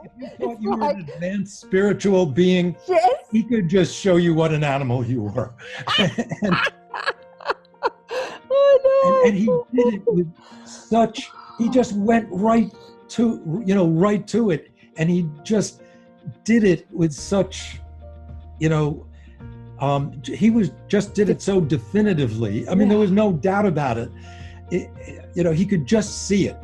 If you thought you were an advanced spiritual being, Yes. he could just show you what an animal you were. and, Oh, and he did it with such, he just went right to, right to it. And he just did it with such, he did it so definitively. I mean, there was no doubt about it. He could just see it.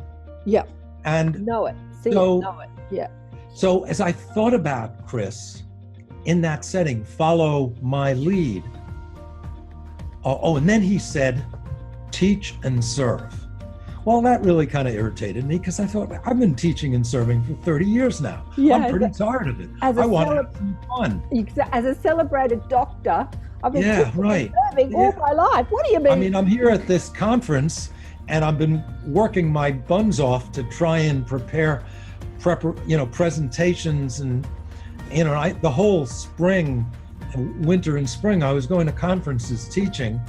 Yeah. And know it. See it, know it. Yeah. So as I thought about Chris in that setting, follow my lead. And then he said, teach and serve. Well, that really kind of irritated me because I thought, I've been teaching and serving for 30 years now. Yeah, I'm pretty tired of it. I want to have some fun. As a celebrated doctor, I've been teaching and serving all my life. What do you mean? I mean, I'm here at this conference and I've been working my buns off to try and prepare presentations and, the whole spring, winter and spring, I was going to conferences teaching.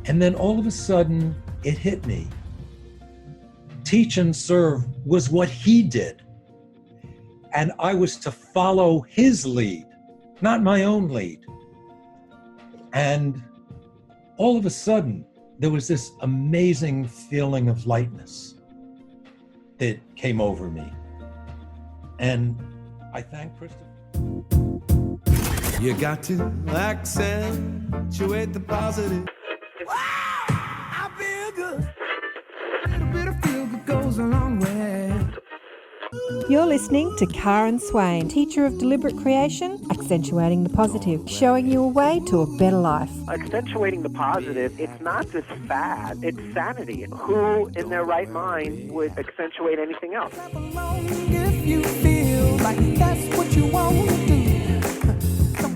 And then all of a sudden it hit me. Teach and serve was what he did. And I was to follow his lead, not my own lead. And all of a sudden, there was this amazing feeling of lightness that came over me. And I thank Christopher. You got to accentuate the positive. I feel good. A little bit of feel good goes a long way. You're listening to Karen Swain, teacher of deliberate creation, accentuating the positive, showing you a way to a better life. Accentuating the positive, it's not just fad, it's sanity. Who in their right mind would accentuate anything else? If you feel like that's what you want to do.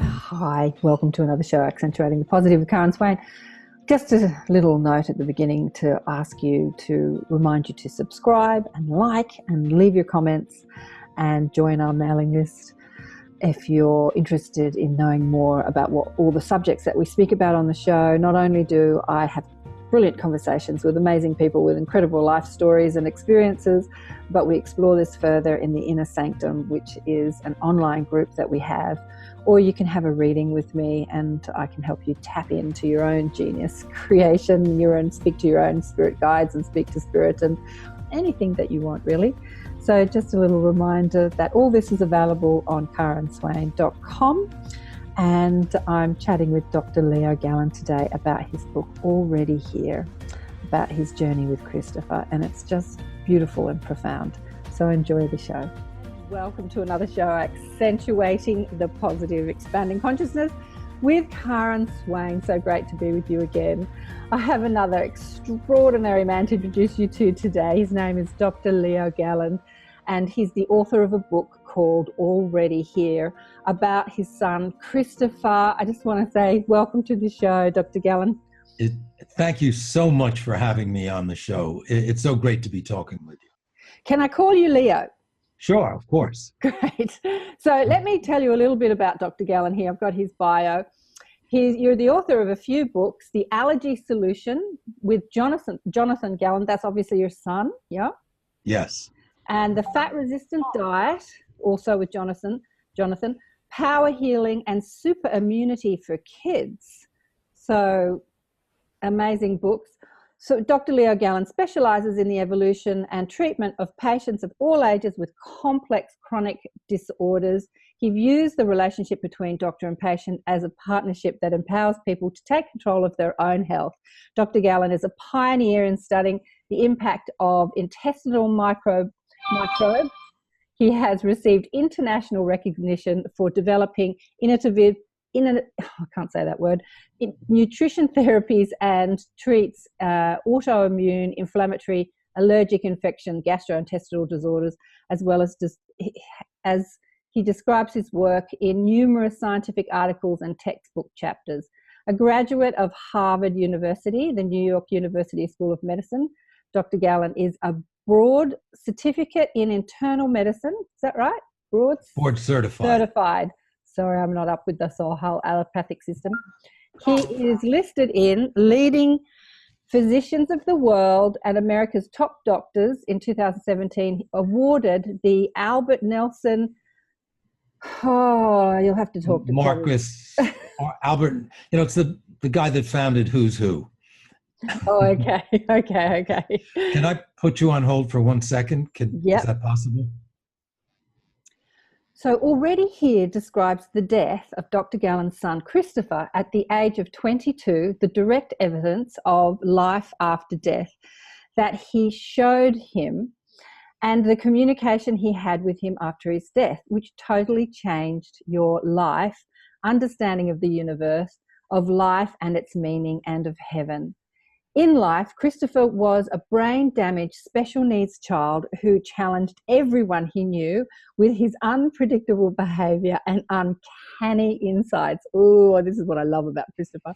Hi, welcome to another show, Accentuating the Positive with Karen Swain. Just a little note at the beginning to ask you to remind you to subscribe and like and leave your comments and join our mailing list if you're interested in knowing more about what all the subjects that we speak about on the show. Not only do I have brilliant conversations with amazing people with incredible life stories and experiences, but we explore this further in the Inner Sanctum, which is an online group that we have. Or you can have a reading with me and I can help you tap into your own genius creation, speak to your own spirit guides and speak to spirit and anything that you want, really. So just a little reminder that all this is available on karenswain.com. And I'm chatting with Dr. Leo Galland today about his book, Already Here, about his journey with Christopher. And it's just beautiful and profound. So enjoy the show. Welcome to another show, Accentuating the Positive, Expanding Consciousness with Karen Swain. So great to be with you again. I have another extraordinary man to introduce you to today. His name is Dr. Leo Galland, and he's the author of a book called Already Here about his son, Christopher. I just want to say welcome to the show, Dr. Galland. Thank you so much for having me on the show. It's so great to be talking with you. Can I call you Leo? Sure, of course. Great. So let me tell you a little bit about Dr. Galland here. I've got his bio. You're the author of a few books, The Allergy Solution with Jonathan Galland. That's obviously your son, yeah? Yes. And The Fat Resistant Diet, also with Jonathan, Power Healing and Super Immunity for Kids. So amazing books. So Dr. Leo Galland specializes in the evolution and treatment of patients of all ages with complex chronic disorders. He views the relationship between doctor and patient as a partnership that empowers people to take control of their own health. Dr. Galland is a pioneer in studying the impact of intestinal microbes. He has received international recognition for developing innovative nutrition therapies and treats autoimmune, inflammatory, allergic infection, gastrointestinal disorders, as well as he describes his work in numerous scientific articles and textbook chapters. A graduate of Harvard University, the New York University School of Medicine, Dr. Galland is a board certificate in internal medicine. Is that right? Board certified. Sorry, I'm not up with the whole allopathic system. He is listed in leading physicians of the world and America's top doctors in 2017 awarded the Albert Nelson. Oh, you'll have to talk to Marcus or Albert. It's the guy that founded Who's Who. Oh, okay. Can I put you on hold for 1 second? Yep. Is that possible? So Already Here describes the death of Dr. Galland's son, Christopher, at the age of 22, the direct evidence of life after death that he showed him and the communication he had with him after his death, which totally changed your life, understanding of the universe, of life and its meaning, and of heaven. In life, Christopher was a brain-damaged special needs child who challenged everyone he knew with his unpredictable behaviour and uncanny insights. Oh, this is what I love about Christopher.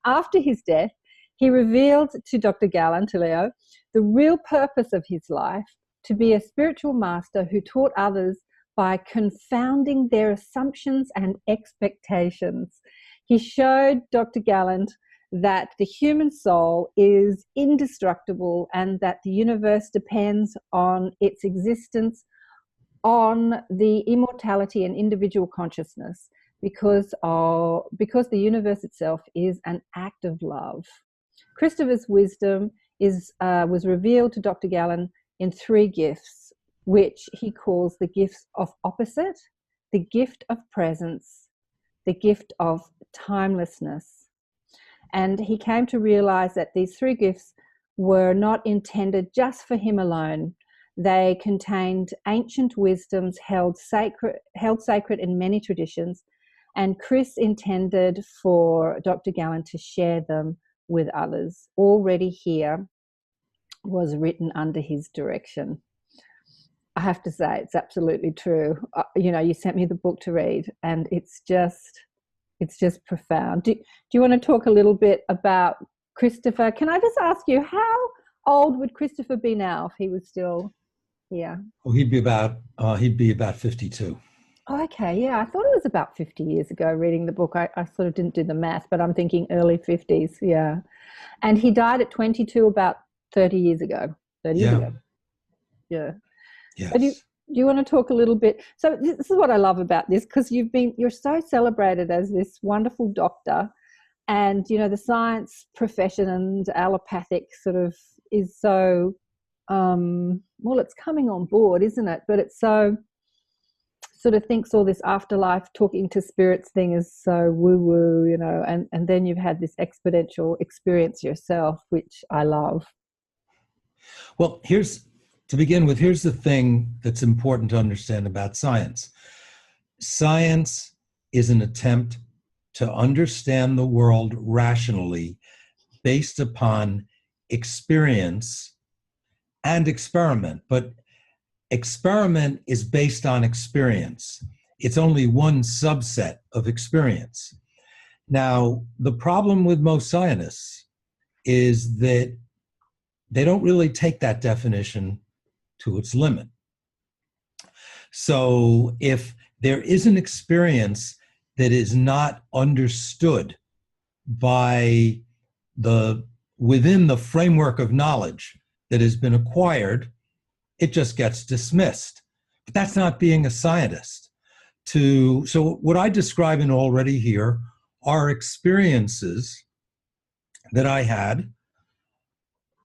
After his death, he revealed to Dr. Galland, to Leo, the real purpose of his life, to be a spiritual master who taught others by confounding their assumptions and expectations. He showed Dr. Galland that the human soul is indestructible and that the universe depends on its existence on the immortality and individual consciousness because the universe itself is an act of love. Christopher's wisdom was revealed to Dr. Galland in 3 gifts, which he calls the gifts of opposite, the gift of presence, the gift of timelessness. And he came to realize that these 3 gifts were not intended just for him alone. They contained ancient wisdoms held sacred in many traditions, and Chris intended for Dr. Galland to share them with others. Already Here was written under his direction. I have to say, it's absolutely true. You sent me the book to read, and it's just profound. Do you want to talk a little bit about Christopher? Can I just ask you, how old would Christopher be now if he was still here? Well, he'd be about 52. Oh, okay, yeah, I thought it was about 50 years ago reading the book. I sort of didn't do the math, but I'm thinking early 50s, yeah. And he died at 22 about 30 years ago. 30 years ago. Yeah. Yes. So do you want to talk a little bit? So this is what I love about this, because you're so celebrated as this wonderful doctor, and the science profession and allopathic sort of is so it's coming on board, isn't it? But it's so sort of thinks all this afterlife, talking to spirits thing is so woo-woo, and then you've had this exponential experience yourself, which I love. Well, here's the thing that's important to understand about science. Science is an attempt to understand the world rationally based upon experience and experiment. But experiment is based on experience. It's only one subset of experience. Now, the problem with most scientists is that they don't really take that definition to its limit. So if there is an experience that is not understood within the framework of knowledge that has been acquired, it just gets dismissed. But that's not being a scientist. So what I describe in Already Here are experiences that I had,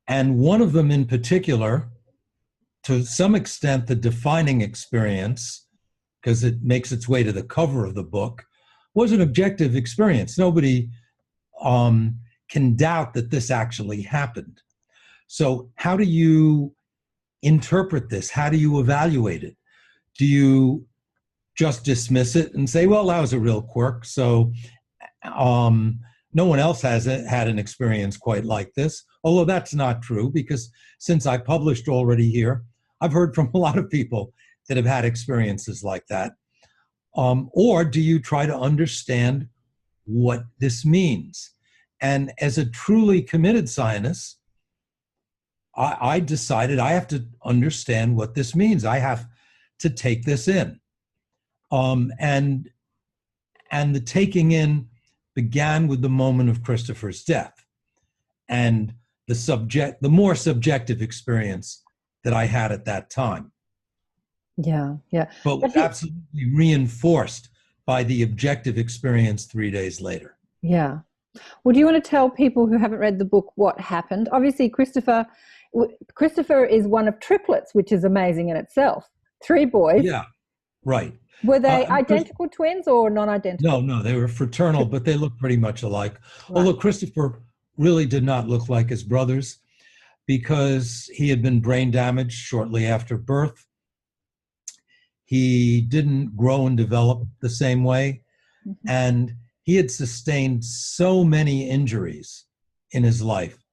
and one of them in particular, to some extent the defining experience, because it makes its way to the cover of the book, was an objective experience. Nobody can doubt that this actually happened. So how do you interpret this? How do you evaluate it? Do you just dismiss it and say, well, that was a real quirk, so no one else has had an experience quite like this? Although that's not true, because since I published Already Here, I've heard from a lot of people that have had experiences like that. Or do you try to understand what this means? And as a truly committed scientist, I decided I have to understand what this means. I have to take this in. And the taking in began with the moment of Christopher's death. And the more subjective experience that I had at that time. Yeah, yeah. But was absolutely reinforced by the objective experience 3 days later. Yeah. Well, do you want to tell people who haven't read the book what happened? Obviously, Christopher is one of triplets, which is amazing in itself. 3 boys. Yeah, right. Were they identical twins or non-identical? No, they were fraternal, but they looked pretty much alike. Right. Although Christopher really did not look like his brothers because he had been brain damaged shortly after birth. He didn't grow and develop the same way. Mm-hmm. And he had sustained so many injuries in his life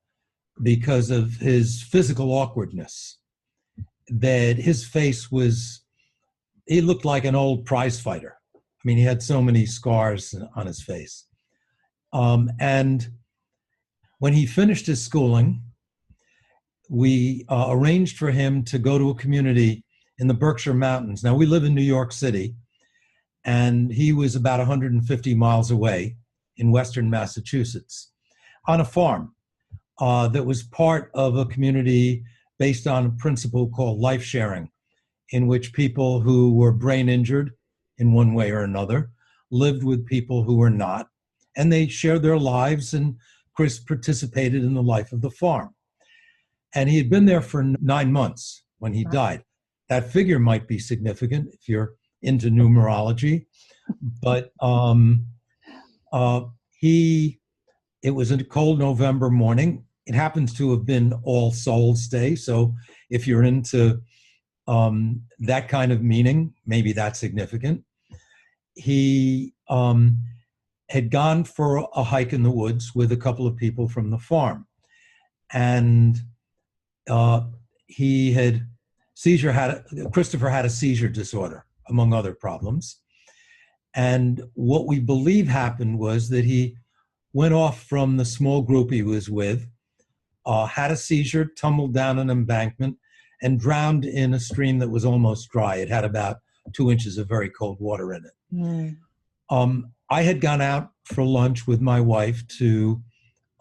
because of his physical awkwardness that his face he looked like an old prize fighter. I mean, he had so many scars on his face. And when he finished his schooling, we arranged for him to go to a community in the Berkshire Mountains. Now, we live in New York City, and he was about 150 miles away in western Massachusetts on a farm that was part of a community based on a principle called life sharing, in which people who were brain injured in one way or another lived with people who were not, and they shared their lives, and Chris participated in the life of the farm. And he had been there for 9 months when he died. That figure might be significant if you're into numerology, but it was a cold November morning. It happens to have been All Souls Day, so if you're into that kind of meaning, maybe that's significant. He had gone for a hike in the woods with a couple of people from the farm, and Christopher had a seizure disorder, among other problems. And what we believe happened was that he went off from the small group he was with, had a seizure, tumbled down an embankment, and drowned in a stream that was almost dry. It had about 2 inches of very cold water in it. Mm. I had gone out for lunch with my wife to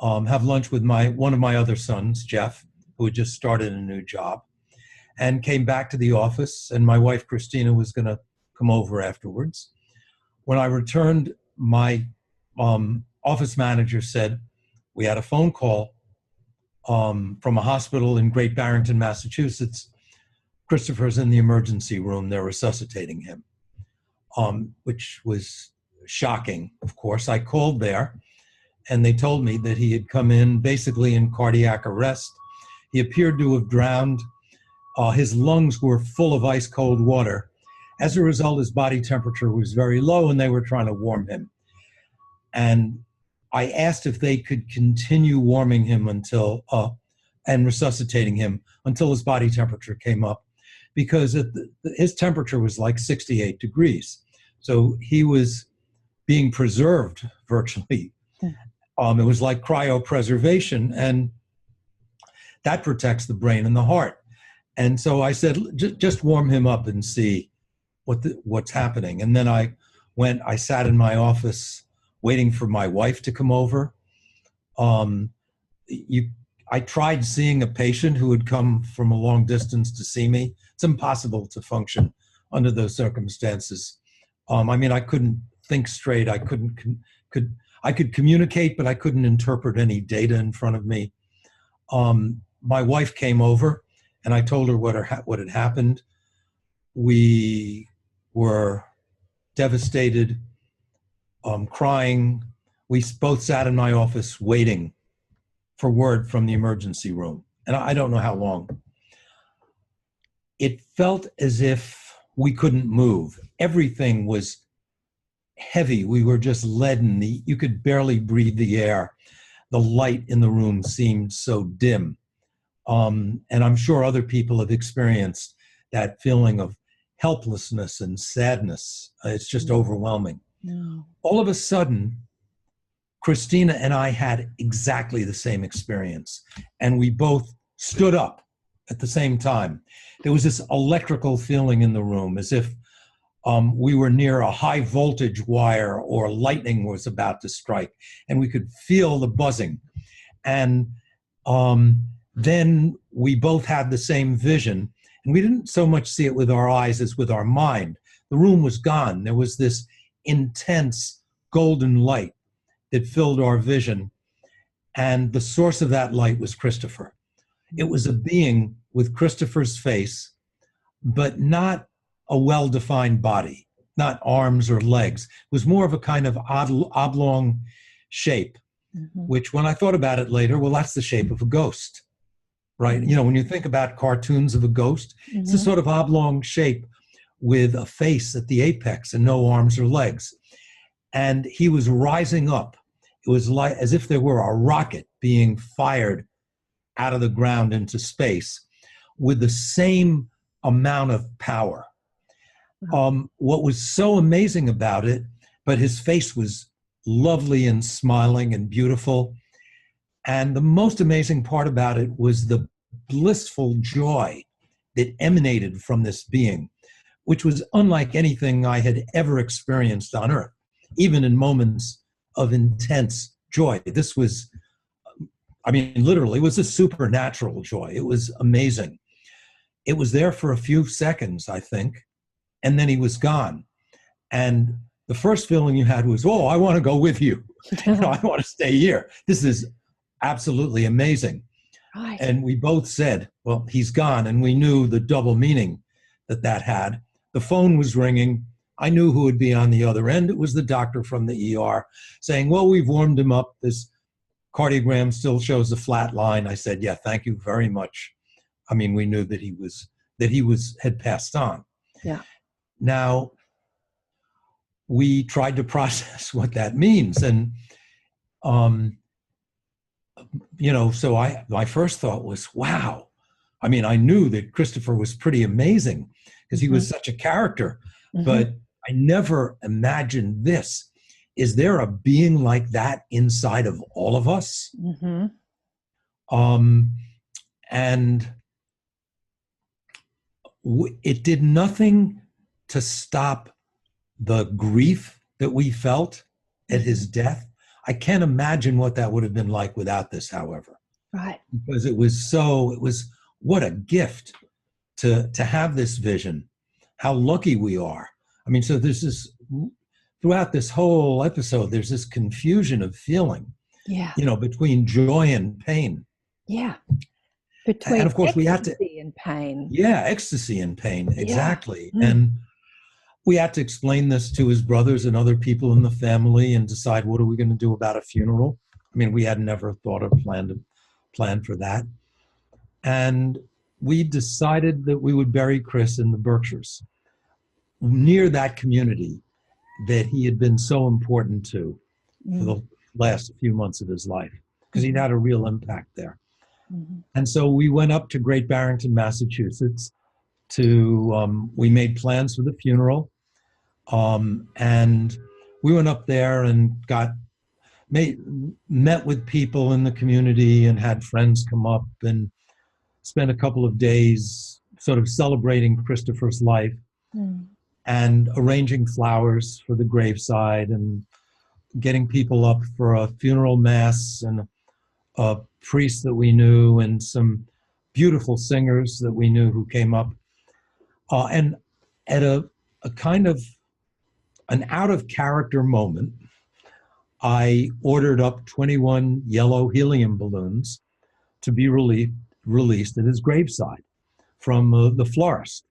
have lunch with one of my other sons, Jeff, who had just started a new job, and came back to the office, and my wife, Christina, was going to come over afterwards. When I returned, my office manager said, we had a phone call from a hospital in Great Barrington, Massachusetts. Christopher's in the emergency room. They're resuscitating him, which was shocking, of course. I called there, and they told me that he had come in basically in cardiac arrest. He appeared to have drowned. His lungs were full of ice cold water. As a result, his body temperature was very low, and they were trying to warm him. And I asked if they could continue warming him and resuscitating him until his body temperature came up, because his temperature was like 68 degrees. So he was being preserved virtually. It was like cryopreservation, and that protects the brain and the heart. And so I said, just warm him up and see what's happening. And then I sat in my office waiting for my wife to come over. I tried seeing a patient who had come from a long distance to see me. It's impossible to function under those circumstances. I couldn't think straight. I could communicate, but I couldn't interpret any data in front of me. My wife came over, and I told her what had happened. We were devastated, crying. We both sat in my office waiting for word from the emergency room. And I don't know how long. It felt as if we couldn't move. Everything was heavy. We were just leaden. You could barely breathe the air. The light in the room seemed so dim. And I'm sure other people have experienced that feeling of helplessness and sadness. It's just overwhelming. No. All of a sudden, Christina and I had exactly the same experience, and we both stood up at the same time. There was this electrical feeling in the room, as if we were near a high voltage wire or lightning was about to strike, and we could feel the buzzing. And then we both had the same vision, and we didn't so much see it with our eyes as with our mind. The room was gone. There was this intense golden light that filled our vision, and the source of that light was Christopher. It was a being with Christopher's face, but not a well-defined body, not arms or legs. It was more of a kind of oblong shape, which when I thought about it later, well, that's the shape of a ghost, right? You know, when you think about cartoons of a ghost, it's a sort of oblong shape with a face at the apex and no arms or legs. And he was rising up. It was like as if there were a rocket being fired out of the ground into space with the same amount of power. What was so amazing about it, but his face was lovely and smiling and beautiful. And the most amazing part about it was the blissful joy that emanated from this being, which was unlike anything I had ever experienced on earth, even in moments of intense joy. This was, I mean, literally, it was a supernatural joy. It was amazing. It was there for a few seconds, I think, and then he was gone. And the first feeling you had was, oh, I want to go with you. You know, I want to stay here. This is absolutely amazing. Right. And we both said, well, he's gone. And we knew the double meaning that that had. The phone was ringing. I knew who would be on the other end. It was the doctor from the ER saying, well, we've warmed him up. This cardiogram still shows a flat line. I said, yeah, thank you very much. I mean, we knew that he had passed on. Yeah. Now, we tried to process what that means. And, you know, so my first thought was, wow. I mean, I knew that Christopher was pretty amazing because he was such a character, but I never imagined this. Is there a being like that inside of all of us? And it did nothing to stop the grief that we felt at his death. I can't imagine what that would have been like without this, however. Right. Because it was what a gift to have this vision. How lucky we are. I mean, so there's this, throughout this whole episode, there's this confusion of feeling, Yeah. you know, between joy and pain. Yeah. Between And of course we had to, ecstasy and pain. yeah, ecstasy and pain, exactly. Mm. And we had to explain this to his brothers and other people in the family and decide what are we going to do about a funeral. I mean, we had never thought or planned for that. And we decided that we would bury Chris in the Berkshires, near that community that he had been so important to for the last few months of his life, because he'd had a real impact there. And so we went up to Great Barrington, Massachusetts we made plans for the funeral. And we went up there and met with people in the community and had friends come up and spent a couple of days sort of celebrating Christopher's life and arranging flowers for the graveside and getting people up for a funeral mass and a priest that we knew and some beautiful singers that we knew who came up. And at a kind of an out of character moment, I ordered up 21 yellow helium balloons to be released at his graveside from the florist.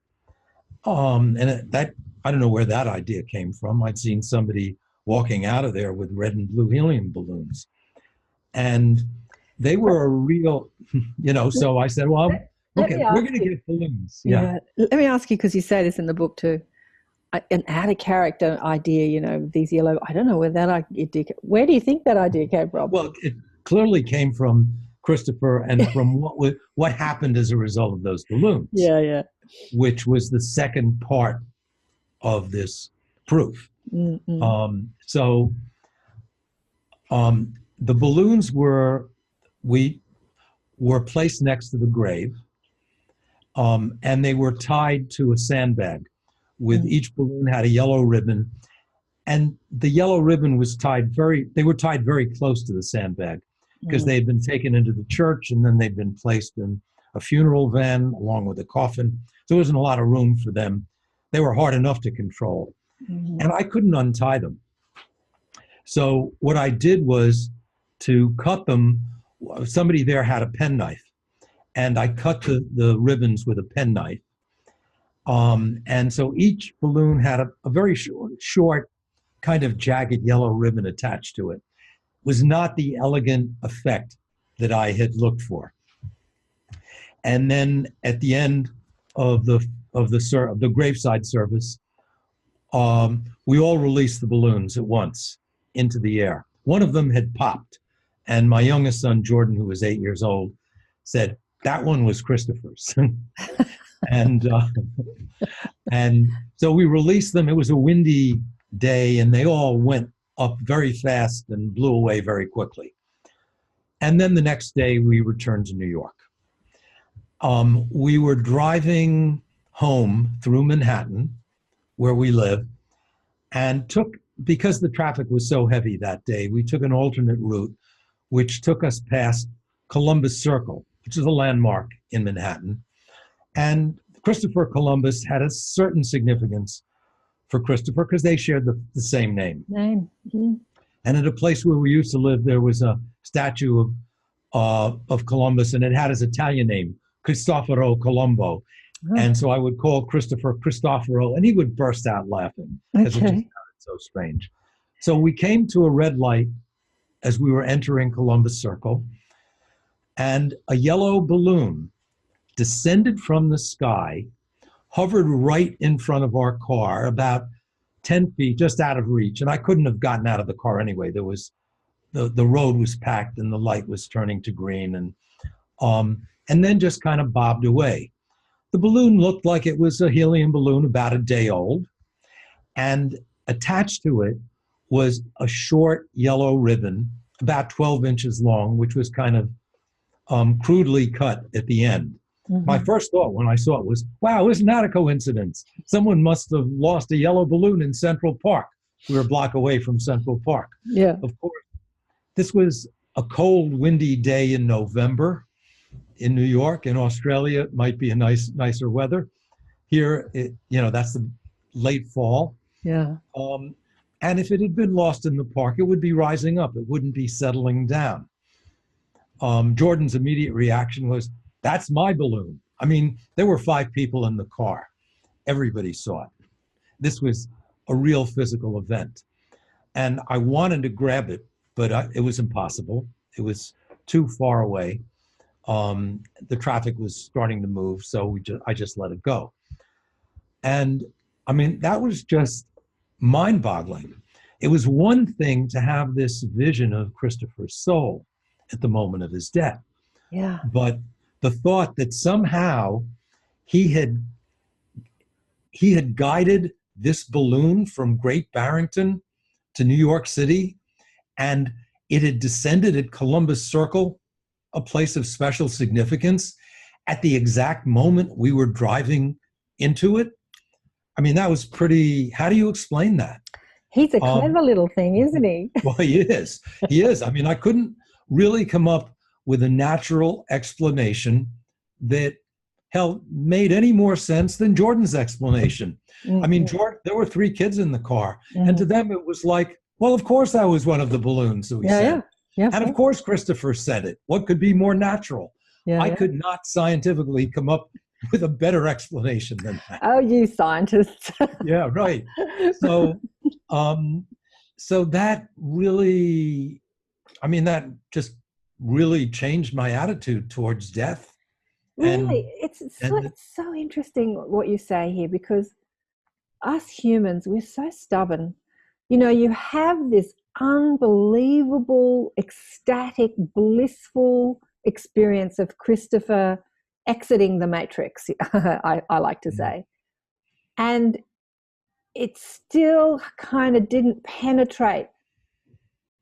And that, I don't know where that idea came from. I'd seen somebody walking out of there with red and blue helium balloons. And they were a real, you know, so I said, well, okay, we're going to get balloons. Yeah. Let me ask you, because you say this in the book too, an out of character idea, you know, these yellow, I don't know where that idea, where do you think that idea came from? Well, it clearly came from Christopher and from what happened as a result of those balloons. Yeah. Which was the second part of this proof. So the balloons were placed next to the grave, and they were tied to a sandbag. With each balloon had a yellow ribbon, and the yellow ribbon was they were tied very close to the sandbag because they had been taken into the church and then they'd been placed in a funeral van along with a coffin. So there wasn't a lot of room for them. They were hard enough to control. And I couldn't untie them. So what I did was to cut them. Somebody there had a penknife, and I cut the ribbons with a penknife. And so each balloon had a very short, kind of jagged yellow ribbon attached to it. It was not the elegant effect that I had looked for. And then at the end of the graveside service, we all released the balloons at once into the air. One of them had popped, and my youngest son, Jordan, who was 8 years old, said, "That one was Christopher's." And so we released them. It was a windy day, and they all went up very fast and blew away very quickly. And then the next day, we returned to New York. We were driving home through Manhattan, where we live, and because the traffic was so heavy that day, we took an alternate route, which took us past Columbus Circle, which is a landmark in Manhattan. And Christopher Columbus had a certain significance for Christopher because they shared the same name. Mm-hmm. And at a place where we used to live, there was a statue of Columbus, and it had his Italian name, Cristoforo Colombo. Oh. And so I would call Christopher Cristoforo, and he would burst out laughing because it just sounded so strange. So we came to a red light as we were entering Columbus Circle, and a yellow balloon descended from the sky, hovered right in front of our car, about 10 feet, just out of reach. And I couldn't have gotten out of the car anyway. There was the road was packed and the light was turning to green, and then just kind of bobbed away. The balloon looked like it was a helium balloon about a day old, and attached to it was a short yellow ribbon about 12 inches long, which was kind of crudely cut at the end. Mm-hmm. My first thought when I saw it was, wow, isn't that a coincidence? Someone must have lost a yellow balloon in Central Park. We were a block away from Central Park. Yeah. Of course, this was a cold, windy day in November in New York. In Australia, it might be a nicer weather. Here, that's the late fall. Yeah. And if it had been lost in the park, it would be rising up. It wouldn't be settling down. Jordan's immediate reaction was, "That's my balloon." I mean, there were 5 people in the car. Everybody saw it. This was a real physical event. And I wanted to grab it, but it was impossible. It was too far away. The traffic was starting to move, so I just let it go. And I mean, that was just mind-boggling. It was one thing to have this vision of Christopher's soul at the moment of his death. Yeah. But the thought that somehow he had guided this balloon from Great Barrington to New York City, and it had descended at Columbus Circle, a place of special significance, at the exact moment we were driving into it. I mean, that was pretty, how do you explain that? He's a clever little thing, isn't he? Well, he is. He is. I mean, I couldn't really come up with a natural explanation that made any more sense than Jordan's explanation. Mm-hmm. I mean, there were 3 kids in the car, mm-hmm. and to them it was like, well, of course that was one of the balloons that we said. Yeah, and of course Christopher said it. What could be more natural? I could not scientifically come up with a better explanation than that. Oh, you scientists. Yeah, right. So that really, I mean, that just really changed my attitude towards death. Really, it's so interesting what you say here, because us humans, we're so stubborn. You know, you have this unbelievable, ecstatic, blissful experience of Christopher exiting the matrix, I like to say. And it still kind of didn't penetrate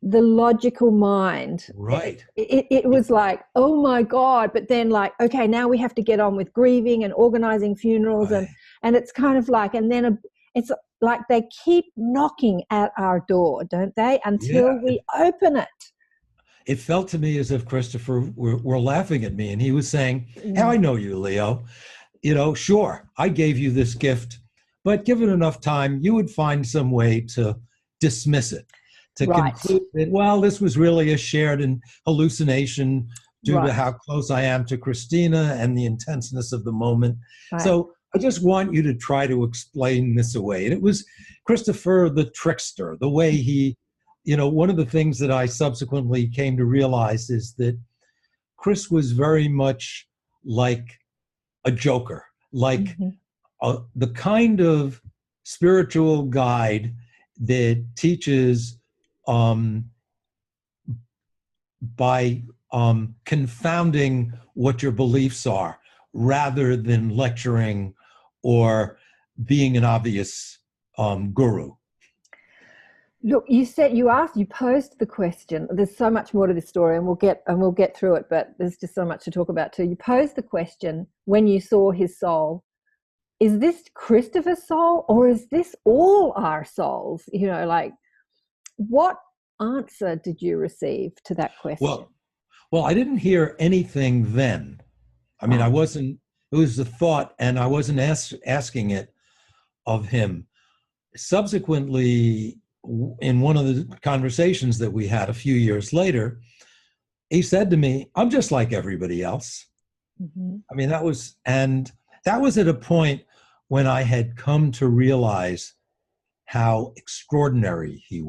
the logical mind. Right. It was like, oh my God, but then like, okay, now we have to get on with grieving and organizing funerals. Right. And it's kind of like, and then it's like they keep knocking at our door, don't they, until we open it. it felt to me as if Christopher were laughing at me, and he was saying, "How I know you, Leo. Sure, I gave you this gift, but given enough time, you would find some way to dismiss it, to Right. conclude that, well, this was really a shared hallucination due to Right. how close I am to Christina and the intenseness of the moment. Right. So I just want you to try to explain this away." And it was Christopher the trickster, the way he, one of the things that I subsequently came to realize is that Chris was very much like a joker, like the kind of spiritual guide that teaches by confounding what your beliefs are rather than lecturing or being an obvious guru. Look, you posed the question. There's so much more to this story, and we'll get through it, but there's just so much to talk about too. You posed the question when you saw his soul, is this Christopher's soul or is this all our souls? What answer did you receive to that question? Well, I didn't hear anything then. I mean, it was a thought, and I wasn't asking it of him. Subsequently, in one of the conversations that we had a few years later, he said to me, "I'm just like everybody else." I mean, that was at a point when I had come to realize how extraordinary he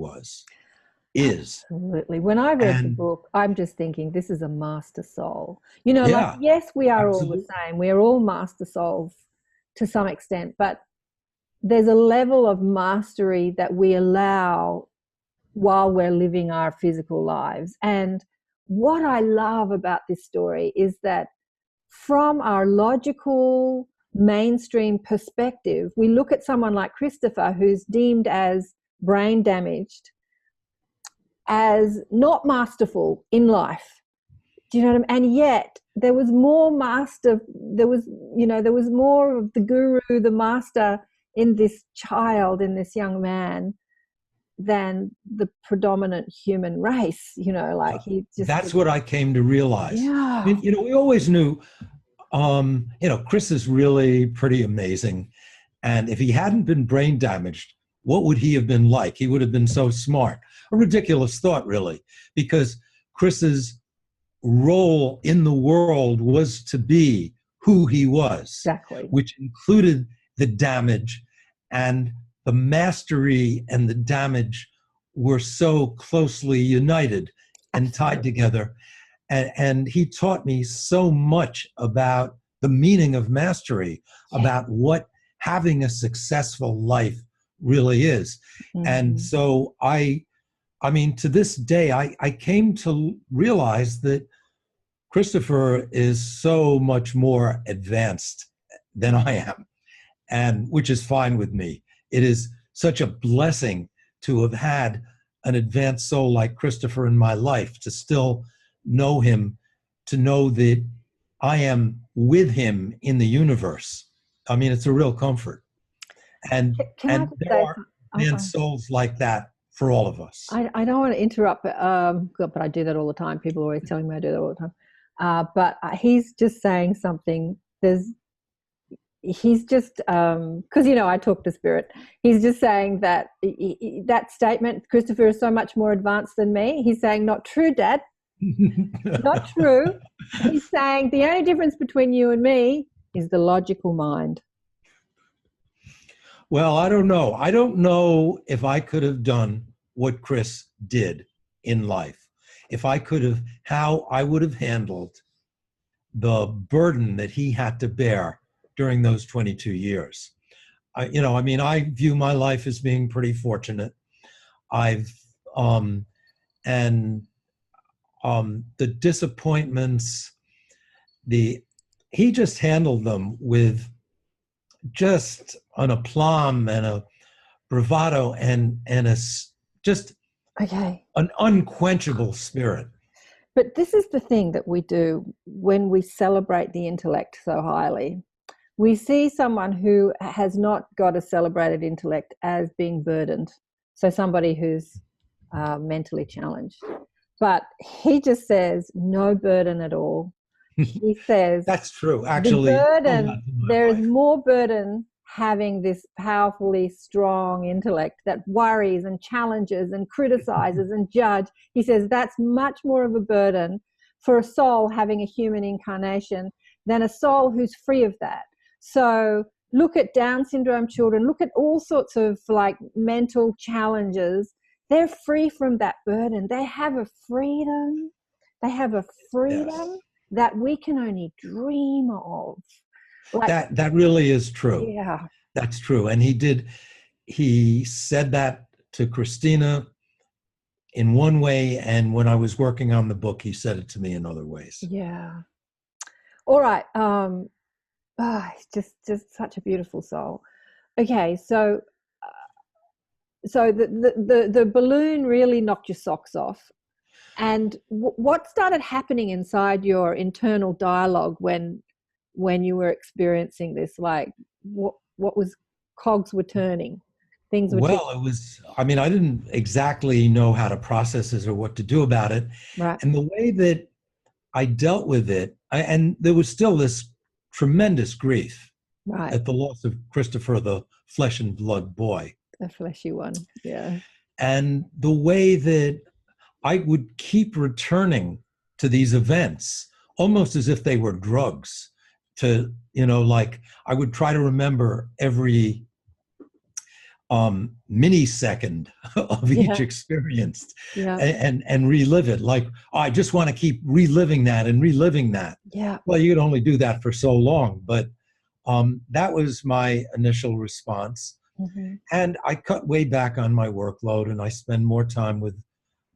is. Absolutely. When I read the book, I'm just thinking, this is a master soul. Yes, we are all the same. We are all master souls to some extent, but there's a level of mastery that we allow while we're living our physical lives. And what I love about this story is that from our logical mainstream perspective, we look at someone like Christopher, who's deemed as brain damaged, as not masterful in life. Do you know what I mean? And yet there was more there was more of the guru, the master in this child, in this young man, than the predominant human race. He just. That's what I came to realize. Yeah. I mean, we always knew, Chris is really pretty amazing. And if he hadn't been brain damaged, what would he have been like? He would have been so smart. A ridiculous thought, really, because Chris's role in the world was to be who he was. Exactly. Which included the damage, and the mastery and the damage were so closely united and tied together. And he taught me so much about the meaning of mastery, about what having a successful life really is. And so I mean, to this day, I came to realize that Christopher is so much more advanced than I am, and which is fine with me. It is such a blessing to have had an advanced soul like Christopher in my life, to still know him, to know that I am with him in the universe. I mean, it's a real comfort. And there are advanced souls like that for all of us. I don't want to interrupt, but I do that all the time. People are always telling me I do that all the time. But he's just saying something. He's just, because, I talk to spirit. He's just saying that that statement, Christopher is so much more advanced than me. He's saying, not true, Dad. Not true. He's saying the only difference between you and me is the logical mind. Well, I don't know. I don't know if I could have done what Chris did in life. If I could have, how I would have handled the burden that he had to bear during those 22 years. I view my life as being pretty fortunate. The disappointments, he just handled them with just an aplomb and a bravado and just an unquenchable spirit. But this is the thing that we do when we celebrate the intellect so highly. We see someone who has not got a celebrated intellect as being burdened. So somebody who's mentally challenged. but he just says no burden at all. He says That's true. the Actually, burden, there is wife. more burden having this powerfully strong intellect that worries and challenges and criticizes and judge. He says that's much more of a burden for a soul having a human incarnation than a soul who's free of that. So look at Down syndrome children, look at all sorts of like mental challenges. They're free from that burden. They have a freedom. They have a freedom Yes. that we can only dream of. Like, That really is true. yeah. That's true. And he said that to Christina in one way, and when I was working on the book, he said it to me in other ways. Yeah. All right. It's just such a beautiful soul. Okay, so the balloon really knocked your socks off. And what started happening inside your internal dialogue when you were experiencing this? Like, what was, cogs were turning, things were Well, it was, I mean, I didn't exactly know how to process it or what to do about it. right, And the way that I dealt with it, and there was still this tremendous grief right, at the loss of Christopher, the flesh and blood boy. the fleshy one, yeah, And the way that I would keep returning to these events, almost as if they were drugs, to, like I would try to remember every millisecond of each experience yeah, and relive it. Like, oh, I just want to keep reliving that and reliving that. yeah, Well, you could only do that for so long, but that was my initial response. mm-hmm. And I cut way back on my workload, and I spend more time with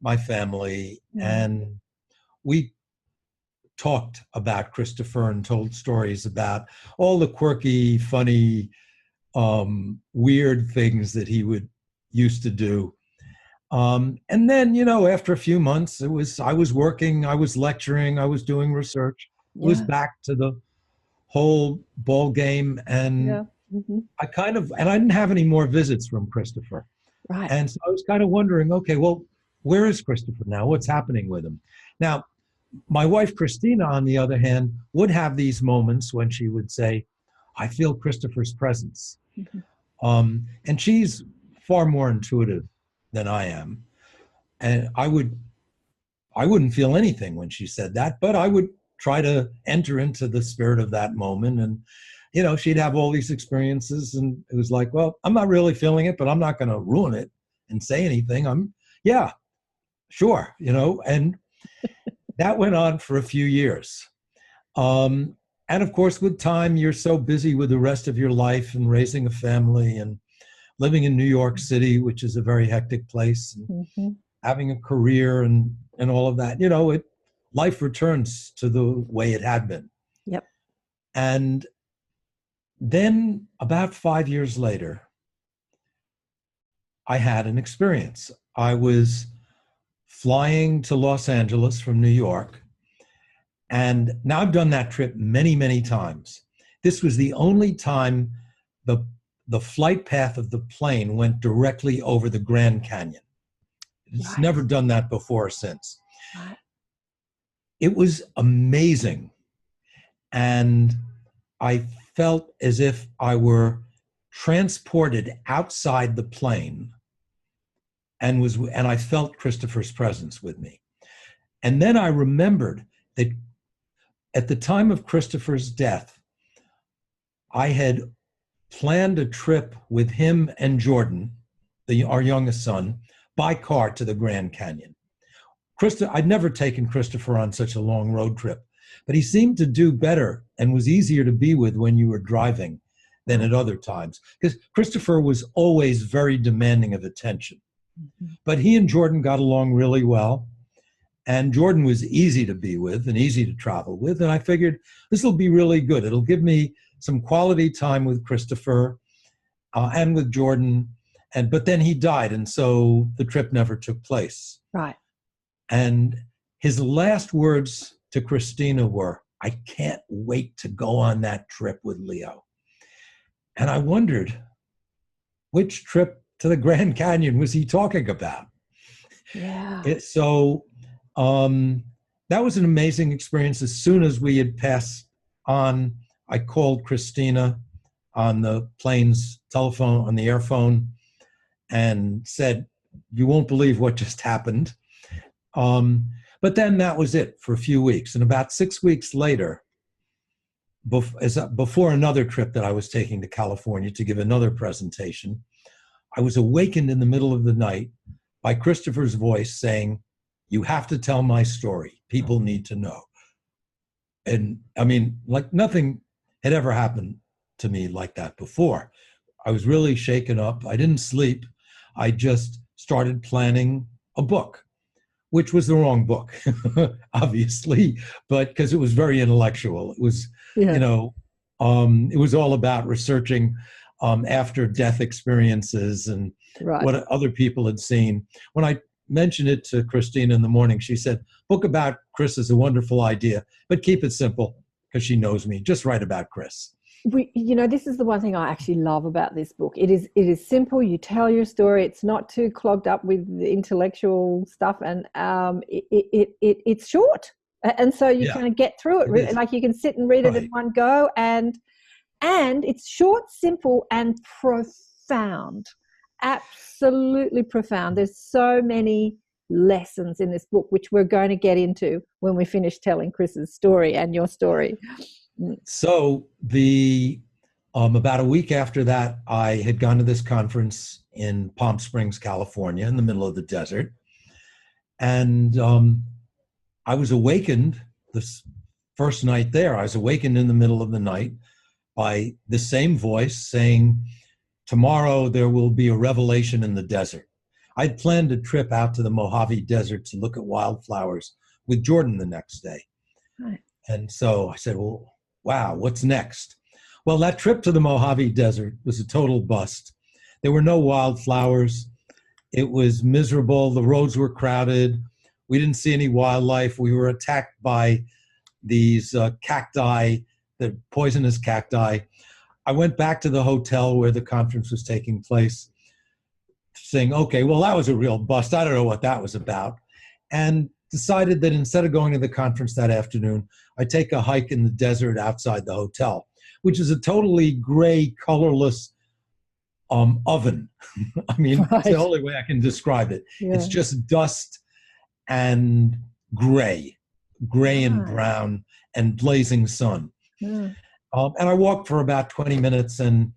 my family. Mm-hmm. And we talked about Christopher and told stories about all the quirky, funny, weird things that he would used to do. And then, after a few months, I was working, I was lecturing, I was doing research. It was back to the whole ball game. And Mm-hmm. I didn't have any more visits from Christopher. Right. And so I was kind of wondering, okay, well, where is Christopher now? What's happening with him? Now, my wife, Christina, on the other hand, would have these moments when she would say, I feel Christopher's presence. Mm-hmm. And she's far more intuitive than I am. And I wouldn't feel anything when she said that, but I would try to enter into the spirit of that moment. And, she'd have all these experiences, and it was like, well, I'm not really feeling it, but I'm not going to ruin it and say anything. Yeah, sure. And that went on for a few years. And of course, with time, you're so busy with the rest of your life and raising a family and living in New York City, which is a very hectic place, and Mm-hmm. having a career and all of that, life returns to the way it had been. Yep. And then about 5 years later, I had an experience. I was flying to Los Angeles from New York. And now I've done that trip many, many times. This was the only time the flight path of the plane went directly over the Grand Canyon. It's Right. never done that before or since. Right. It was amazing. And I felt as if I were transported outside the plane and I felt Christopher's presence with me. And then I remembered that at the time of Christopher's death, I had planned a trip with him and Jordan, our youngest son, by car to the Grand Canyon. I'd never taken Christopher on such a long road trip, but he seemed to do better and was easier to be with when you were driving than at other times, because Christopher was always very demanding of attention. Mm-hmm. But he and Jordan got along really well, and Jordan was easy to be with and easy to travel with, and I figured this will be really good. It'll give me some quality time with Christopher and with Jordan, but then he died, and so the trip never took place. Right. And his last words to Christina were, I can't wait to go on that trip with Leo. And I wondered, which trip to the Grand Canyon was he talking about? Yeah. So That was an amazing experience. As soon as we had passed on, I called Christina on the plane's telephone, on the airphone, and said, "You won't believe what just happened." But then that was it for a few weeks. And about 6 weeks later, before another trip that I was taking to California to give another presentation, I was awakened in the middle of the night by Christopher's voice saying, "You have to tell my story. People need to know." And I mean, like nothing had ever happened to me like that before. I was really shaken up. I didn't sleep. I just started planning a book, which was the wrong book, obviously, but because it was very intellectual. It was, Yeah. It was all about researching after-death experiences and Right. what other people had seen. When I mentioned it to Christina in the morning, she said, "Book about Chris is a wonderful idea, but keep it simple," because she knows me. Just write about Chris. This is the one thing I actually love about this book. It is simple. You tell your story. It's not too clogged up with the intellectual stuff, and it's short, and so you kind of get through it. Like you can sit and read it in one go, and it's short, simple, and profound. Absolutely profound. There's so many lessons in this book, which we're going to get into when we finish telling Chris's story and your story. So about a week after that, I had gone to this conference in Palm Springs, California, in the middle of the desert. And I was awakened this first night there. I was awakened in the middle of the night by the same voice saying, "Tomorrow there will be a revelation in the desert." I'd planned a trip out to the Mojave Desert to look at wildflowers with Jordan the next day. Right. And so I said, "Well, wow, what's next?" Well, that trip to the Mojave Desert was a total bust. There were no wildflowers. It was miserable. The roads were crowded. We didn't see any wildlife. We were attacked by these cacti, the poisonous cacti. I went back to the hotel where the conference was taking place, saying, "Okay, well, that was a real bust. I don't know what that was about." And decided that instead of going to the conference that afternoon, I'd take a hike in the desert outside the hotel, which is a totally gray, colorless oven. I mean, It's the only way I can describe it. Yeah. It's just dust and gray and brown and blazing sun. Yeah. And I walked for about 20 minutes and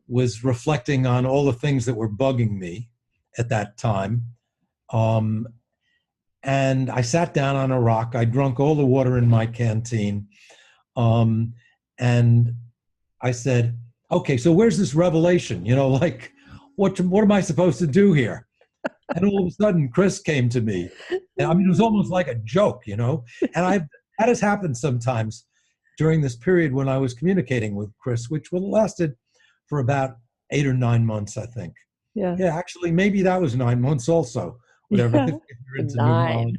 was reflecting on all the things that were bugging me at that time. And I sat down on a rock. I drank all the water in my canteen. And I said, "Okay, so where's this revelation? What am I supposed to do here?" And all of a sudden, Chris came to me. And, I mean, it was almost like a joke, And that has happened sometimes during this period when I was communicating with Chris, which lasted for about 8 or 9 months, I think. Yeah, actually, maybe that was 9 months also. Whatever, if you're into numerology.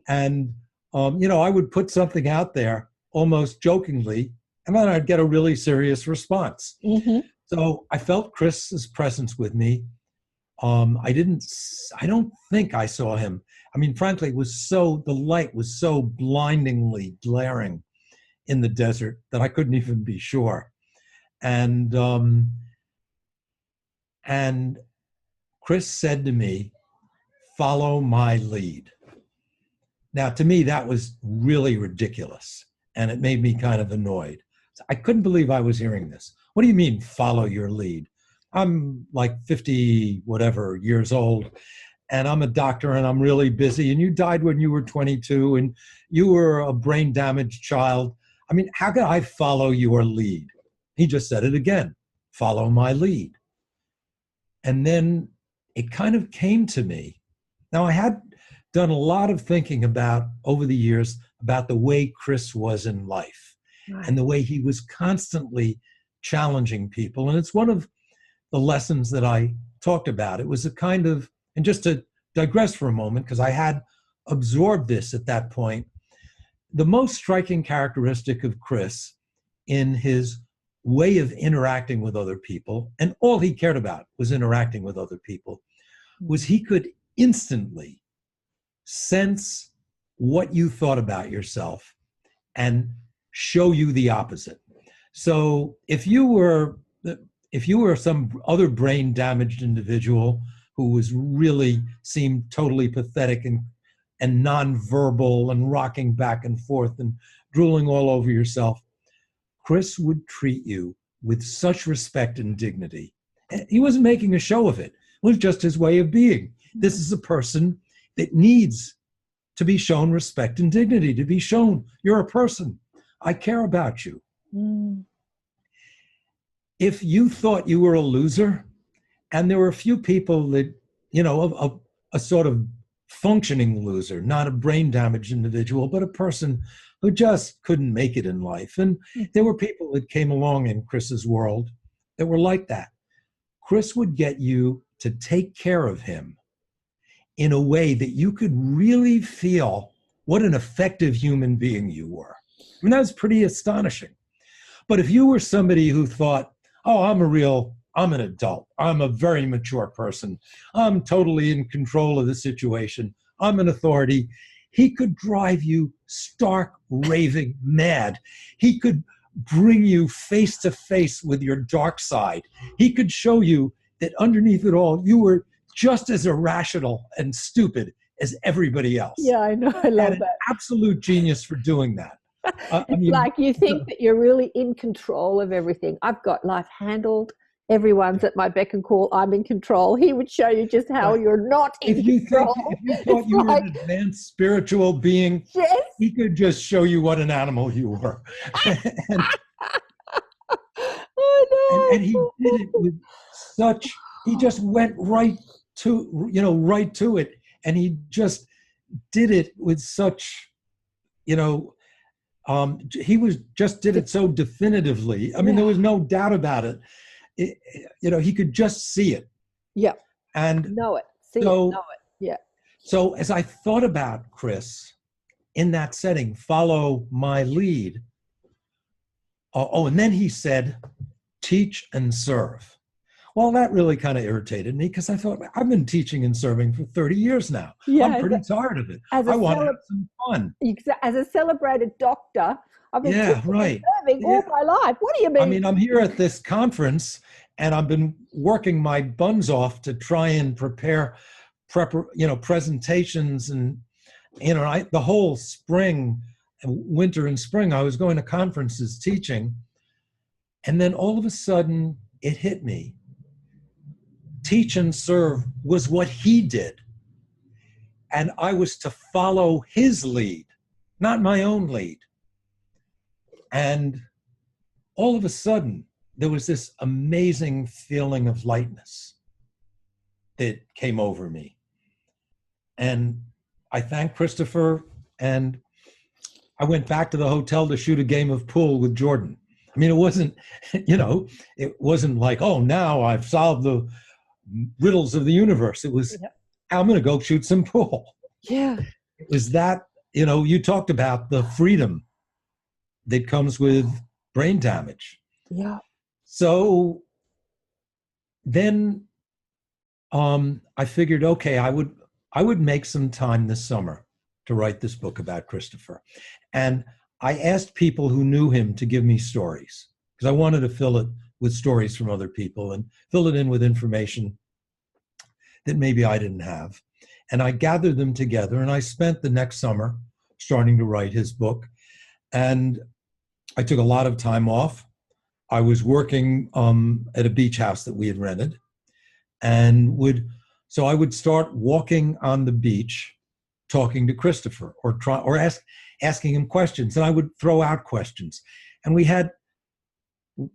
And I would put something out there almost jokingly, and then I'd get a really serious response. Mm-hmm. So I felt Chris's presence with me. I don't think I saw him. I mean, frankly, the light was so blindingly glaring in the desert that I couldn't even be sure. And Chris said to me, "Follow my lead." Now, to me, that was really ridiculous, and it made me kind of annoyed. I couldn't believe I was hearing this. What do you mean, follow your lead? I'm like 50 whatever years old, and I'm a doctor, and I'm really busy, and you died when you were 22, and you were a brain-damaged child. I mean, how can I follow your lead? He just said it again, "Follow my lead." And then it kind of came to me. Now, I had done a lot of thinking over the years about the way Chris was in life and the way he was constantly challenging people. And it's one of the lessons that I talked about. It was a kind of, and just to digress for a moment, because I had absorbed this at that point, the most striking characteristic of Chris in his way of interacting with other people, and all he cared about was interacting with other people, was he could instantly sense what you thought about yourself and show you the opposite. So if you were some other brain damaged individual who was really seemed totally pathetic and nonverbal and rocking back and forth and drooling all over yourself, Chris would treat you with such respect and dignity. He wasn't making a show of it. It was just his way of being. This is a person that needs to be shown respect and dignity, to be shown you're a person. I care about you. Mm. If you thought you were a loser, and there were a few people that, a sort of functioning loser, not a brain damaged individual, but a person who just couldn't make it in life. And there were people that came along in Chris's world that were like that. Chris would get you to take care of him in a way that you could really feel what an effective human being you were. I mean, that was pretty astonishing. But if you were somebody who thought, oh, I'm an adult, I'm a very mature person, I'm totally in control of the situation, I'm an authority, he could drive you stark raving mad. He could bring you face to face with your dark side. He could show you that underneath it all, you were just as irrational and stupid as everybody else. Yeah, I know. I love and that. An absolute genius for doing that. It's like you think that you're really in control of everything. I've got life handled. Everyone's at my beck and call. I'm in control. He would show you just how you're not in control. If you thought you were an advanced spiritual being, yes, he could just show you what an animal you were. and, I know. and he did it with such, he just went right to it. And he just did it with such, he did it so definitively. I mean, there was no doubt about it. He could just see it. Yeah. And know it. Know it. Yeah. So as I thought about Chris in that setting, follow my lead. And then he said, teach and serve. Well, that really kind of irritated me because I thought, I've been teaching and serving for 30 years now. Yeah, I'm pretty tired of it. I want to have some fun. As a celebrated doctor, I've been teaching and serving all my life. What do you mean? I mean, I'm here at this conference and I've been working my buns off to try and prepare presentations and, the whole spring, winter and spring, I was going to conferences teaching. And then all of a sudden it hit me. Teach and serve was what he did. And I was to follow his lead, not my own lead. And all of a sudden, there was this amazing feeling of lightness that came over me. And I thanked Christopher, and I went back to the hotel to shoot a game of pool with Jordan. I mean, it wasn't like, oh, now I've solved the riddles of the universe. It was, I'm going to go shoot some pool. Yeah. It was that, you talked about the freedom that comes with brain damage. Yeah. So then I figured, okay, I would make some time this summer to write this book about Christopher. And I asked people who knew him to give me stories because I wanted to fill it with stories from other people and fill it in with information that maybe I didn't have. And I gathered them together and I spent the next summer starting to write his book. And I took a lot of time off. I was working at a beach house that we had rented and so I would start walking on the beach, talking to Christopher or asking him questions. And I would throw out questions. And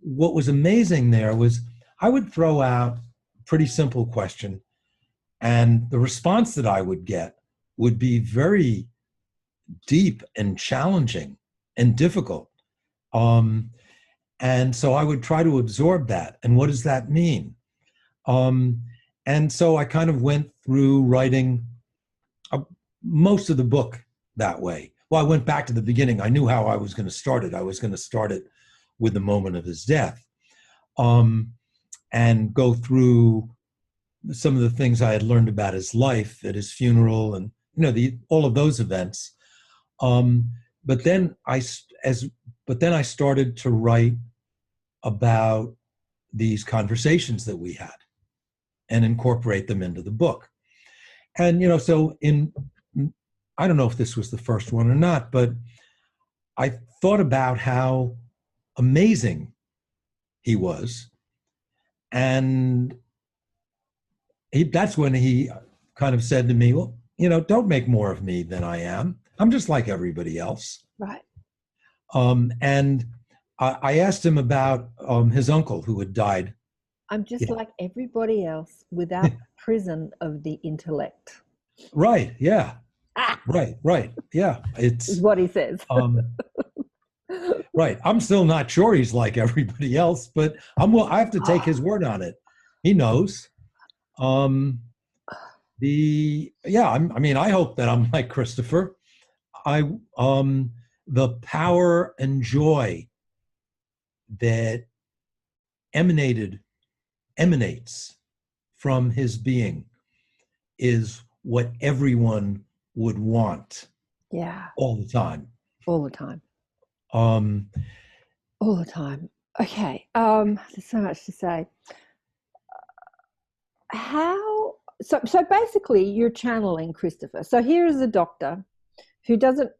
what was amazing there was I would throw out a pretty simple question and the response that I would get would be very deep and challenging and difficult. And so I would try to absorb that. And what does that mean? And so I kind of went through writing most of the book that way. Well, I went back to the beginning. I knew how I was going to start it. I was going to start it with the moment of his death, and go through some of the things I had learned about his life at his funeral and all of those events. But then I started to write about these conversations that we had and incorporate them into the book. And, so I don't know if this was the first one or not, but I thought about how amazing he was. And that's when he kind of said to me, well, don't make more of me than I am. I'm just like everybody else. Right. And I asked him about his uncle who had died. I'm just like everybody else without the prison of the intellect. Right. Yeah. Right. Yeah. Is what he says. Right. I'm still not sure he's like everybody else, but I have to take his word on it. He knows. I hope that I'm like Christopher. The power and joy that emanates from his being is what everyone would want. Yeah. All the time. All the time. All the time. Okay. There's so much to say. So basically you're channeling Christopher. So here is a doctor who doesn't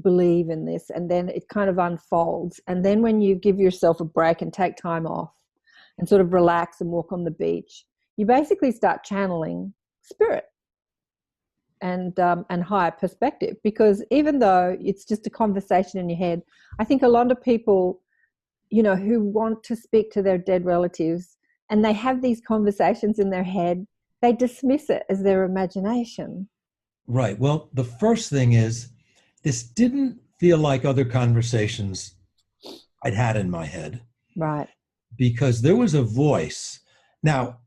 believe in this, and then it kind of unfolds. And then when you give yourself a break and take time off and sort of relax and walk on the beach, you basically start channeling spirit and higher perspective, because even though it's just a conversation in your head, I think a lot of people, who want to speak to their dead relatives and they have these conversations in their head, they dismiss it as their imagination. Right. Well, the first thing is, this didn't feel like other conversations I'd had in my head. Right. Because there was a voice. Now,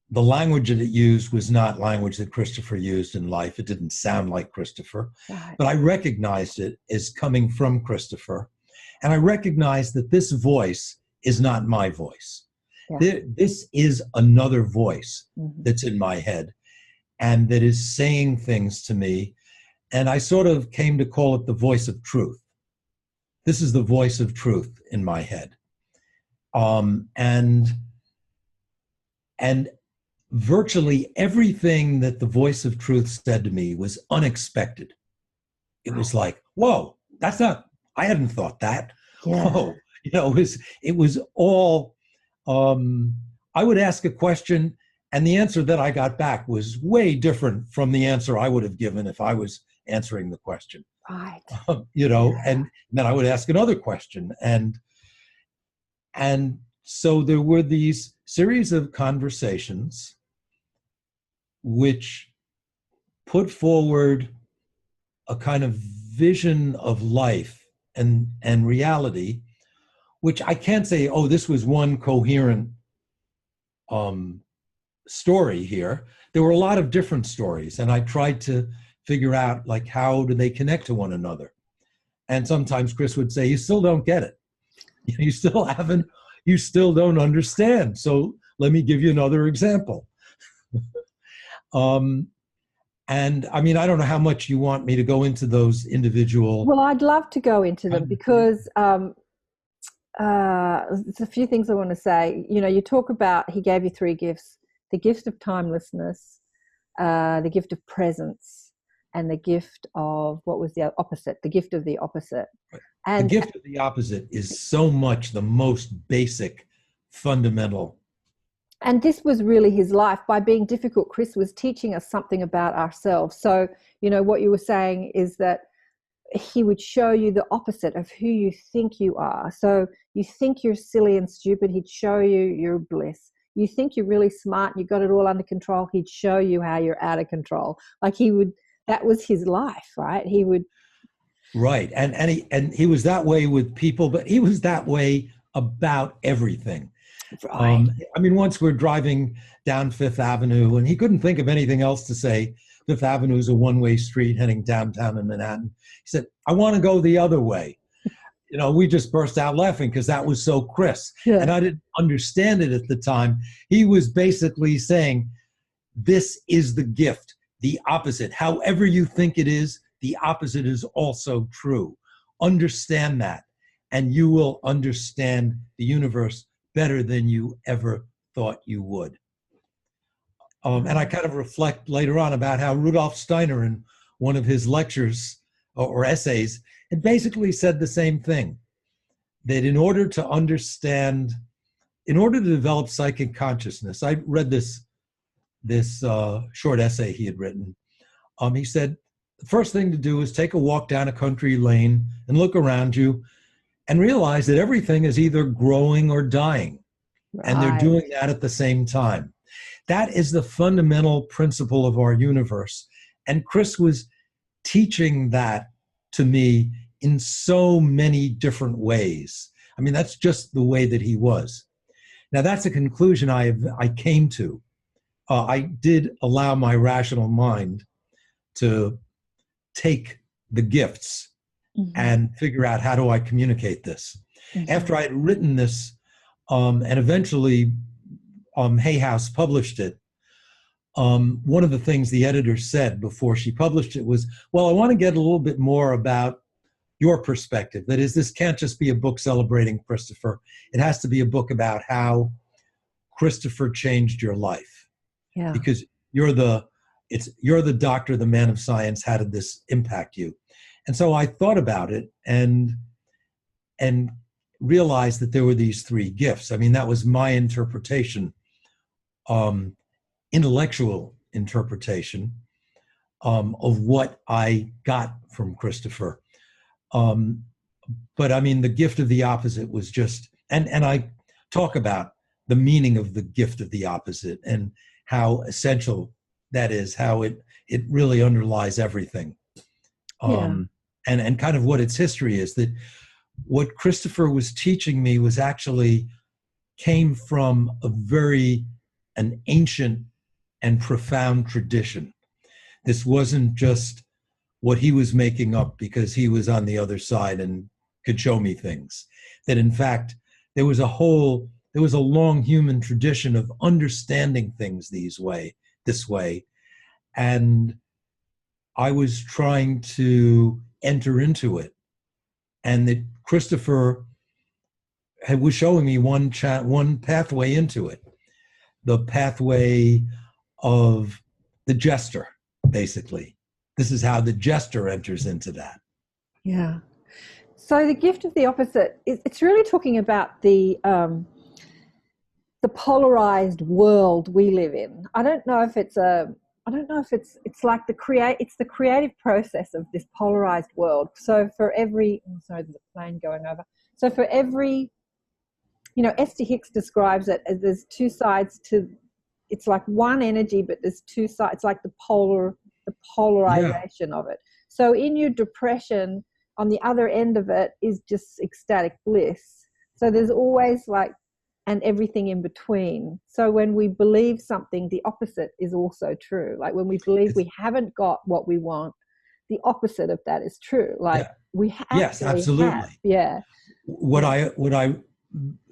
the language that it used was not language that Christopher used in life. It didn't sound like Christopher. Right. But I recognized it as coming from Christopher. And I recognized that this voice is not my voice. Yeah. This is another voice that's in my head and that is saying things to me. And I sort of came to call it the voice of truth. This is the voice of truth in my head. And virtually everything that the voice of truth said to me was unexpected. It was like, whoa, I hadn't thought that. Yeah. Whoa, it was all, I would ask a question and the answer that I got back was way different from the answer I would have given if I was answering the question. Right. And then I would ask another question. And so there were these series of conversations which put forward a kind of vision of life and reality, which I can't say, oh, this was one coherent story here. There were a lot of different stories, and I tried to figure out, like, how do they connect to one another? And sometimes Chris would say, you still don't get it. You still don't understand. So let me give you another example. And I mean, I don't know how much you want me to go into those individual. Well, I'd love to go into them because there's a few things I want to say. You talk about, he gave you 3 gifts: the gift of timelessness, the gift of presence, and the gift of, what was the opposite? The gift of the opposite. Right. And the gift of the opposite is so much the most basic, fundamental. And this was really his life. By being difficult, Chris was teaching us something about ourselves. So, what you were saying is that he would show you the opposite of who you think you are. So you think you're silly and stupid, he'd show you your bliss. You think you're really smart and you got it all under control, he'd show you how you're out of control. Like that was his life, right? He would. Right. And he was that way with people, but he was that way about everything. Right. I mean, once we're driving down Fifth Avenue and he couldn't think of anything else to say. Fifth Avenue is a one-way street heading downtown in Manhattan. He said, I want to go the other way. We just burst out laughing because that was so Chris. Yeah. And I didn't understand it at the time. He was basically saying, this is the gift. the opposite. However you think it is, the opposite is also true. Understand that, and you will understand the universe better than you ever thought you would. And I kind of reflect later on about how Rudolf Steiner, in one of his lectures or essays, had basically said the same thing, that in order to understand, in order to develop psychic consciousness, I read this short essay he had written. He said, the first thing to do is take a walk down a country lane and look around you and realize that everything is either growing or dying. Right. And they're doing that at the same time. That is the fundamental principle of our universe. And Chris was teaching that to me in so many different ways. I mean, that's just the way that he was. Now, that's a conclusion I came to. I did allow my rational mind to take the gifts and figure out, how do I communicate this? After I had written this, and eventually Hay House published it, one of the things the editor said before she published it was, well, I want to get a little bit more about your perspective. That is, this can't just be a book celebrating Christopher. It has to be a book about how Christopher changed your life. Yeah. Because you're the doctor, the man of science. How did this impact you? And so I thought about it and realized that there were these three gifts. I mean, that was my interpretation, intellectual interpretation of what I got from Christopher. But I mean, the gift of the opposite was just, and I talk about the meaning of the gift of the opposite and how essential that is, how it really underlies everything. And kind of what its history is, that what Christopher was teaching me was actually came from an ancient and profound tradition. This wasn't just what he was making up because he was on the other side and could show me things. That in fact, there was a long human tradition of understanding things this way. And I was trying to enter into it. And that Christopher was showing me one pathway into it. The pathway of the jester, basically. This is how the jester enters into that. Yeah. So the gift of the opposite, it's really talking about the polarized world we live in. I don't know if it's like it's the creative process of this polarized world. So for every, there's a plane going over. So for every, Esther Hicks describes it as there's two sides to, it's like one energy, but there's two sides. It's like the polarization of it. So in your depression, on the other end of it is just ecstatic bliss. So there's always and everything in between. So when we believe something, the opposite is also true. Like when we believe we haven't got what we want, the opposite of that is true. We have. Yes, absolutely. Yeah. What I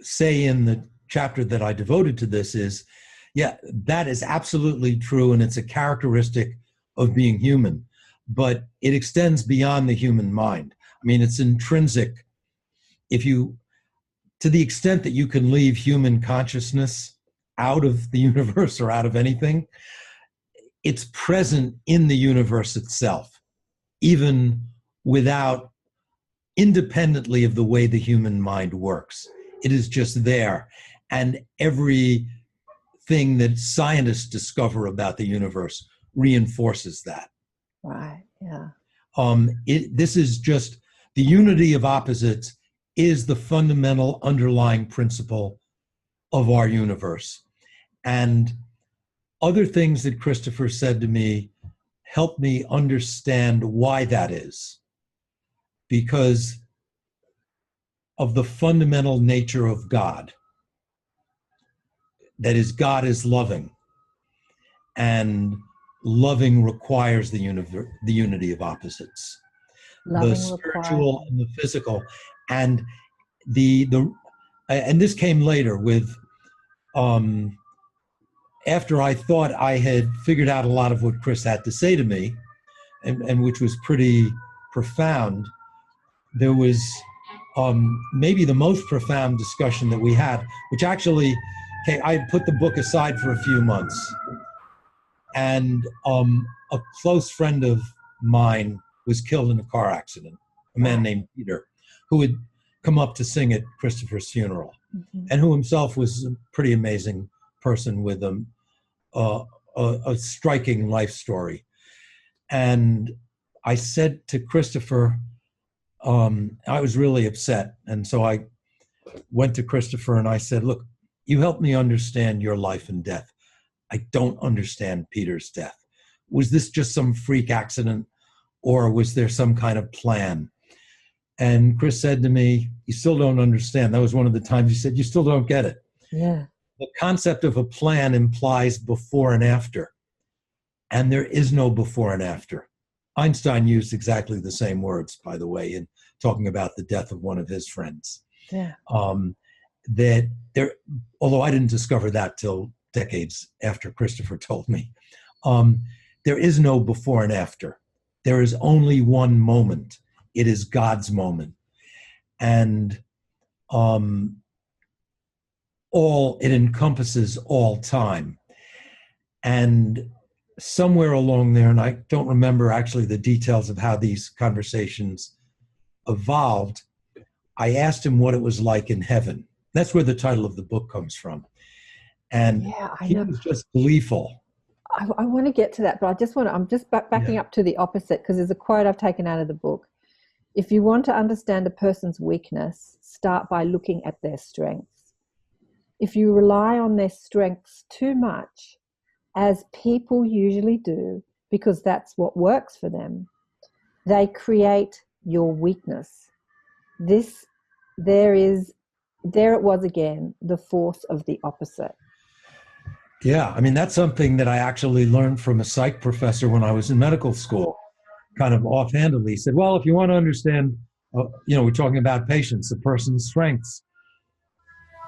say in the chapter that I devoted to this is, that is absolutely true, and it's a characteristic of being human. But it extends beyond the human mind. I mean, it's intrinsic. To the extent that you can leave human consciousness out of the universe or out of anything, it's present in the universe itself, even independently of the way the human mind works. It is just there. And everything that scientists discover about the universe reinforces that. Right, yeah. This is just, the unity of opposites is the fundamental underlying principle of our universe. And other things that Christopher said to me helped me understand why that is, because of the fundamental nature of God. That is, God is loving, and loving requires the unity of opposites. The spiritual and the physical. And and this came later with after I thought I had figured out a lot of what Chris had to say to me, and which was pretty profound, there was maybe the most profound discussion that we had, which actually, okay, I put the book aside for a few months, and a close friend of mine was killed in a car accident, a man named Peter, who had come up to sing at Christopher's funeral, and who himself was a pretty amazing person with a striking life story. And I said to Christopher, I was really upset. And so I went to Christopher and I said, look, you helped me understand your life and death. I don't understand Peter's death. Was this just some freak accident, or was there some kind of plan? And Chris said to me, you still don't understand. That was one of the times he said, you still don't get it. Yeah. The concept of a plan implies before and after. And there is no before and after. Einstein used exactly the same words, by the way, in talking about the death of one of his friends. Yeah. That there, although I didn't discover that till decades after Christopher told me, there is no before and after. There is only one moment. It is God's moment. And it encompasses all time. And somewhere along there, and I don't remember actually the details of how these conversations evolved, I asked him what it was like in heaven. That's where the title of the book comes from. And he was just gleeful. I want to get to that, but I'm just backing up to the opposite, because there's a quote I've taken out of the book. If you want to understand a person's weakness, start by looking at their strengths. If you rely on their strengths too much, as people usually do, because that's what works for them, they create your weakness. There it was again, the force of the opposite. Yeah, I mean, that's something that I actually learned from a psych professor when I was in medical school, kind of offhandedly. He said, well, if you want to understand, we're talking about patients, a person's strengths,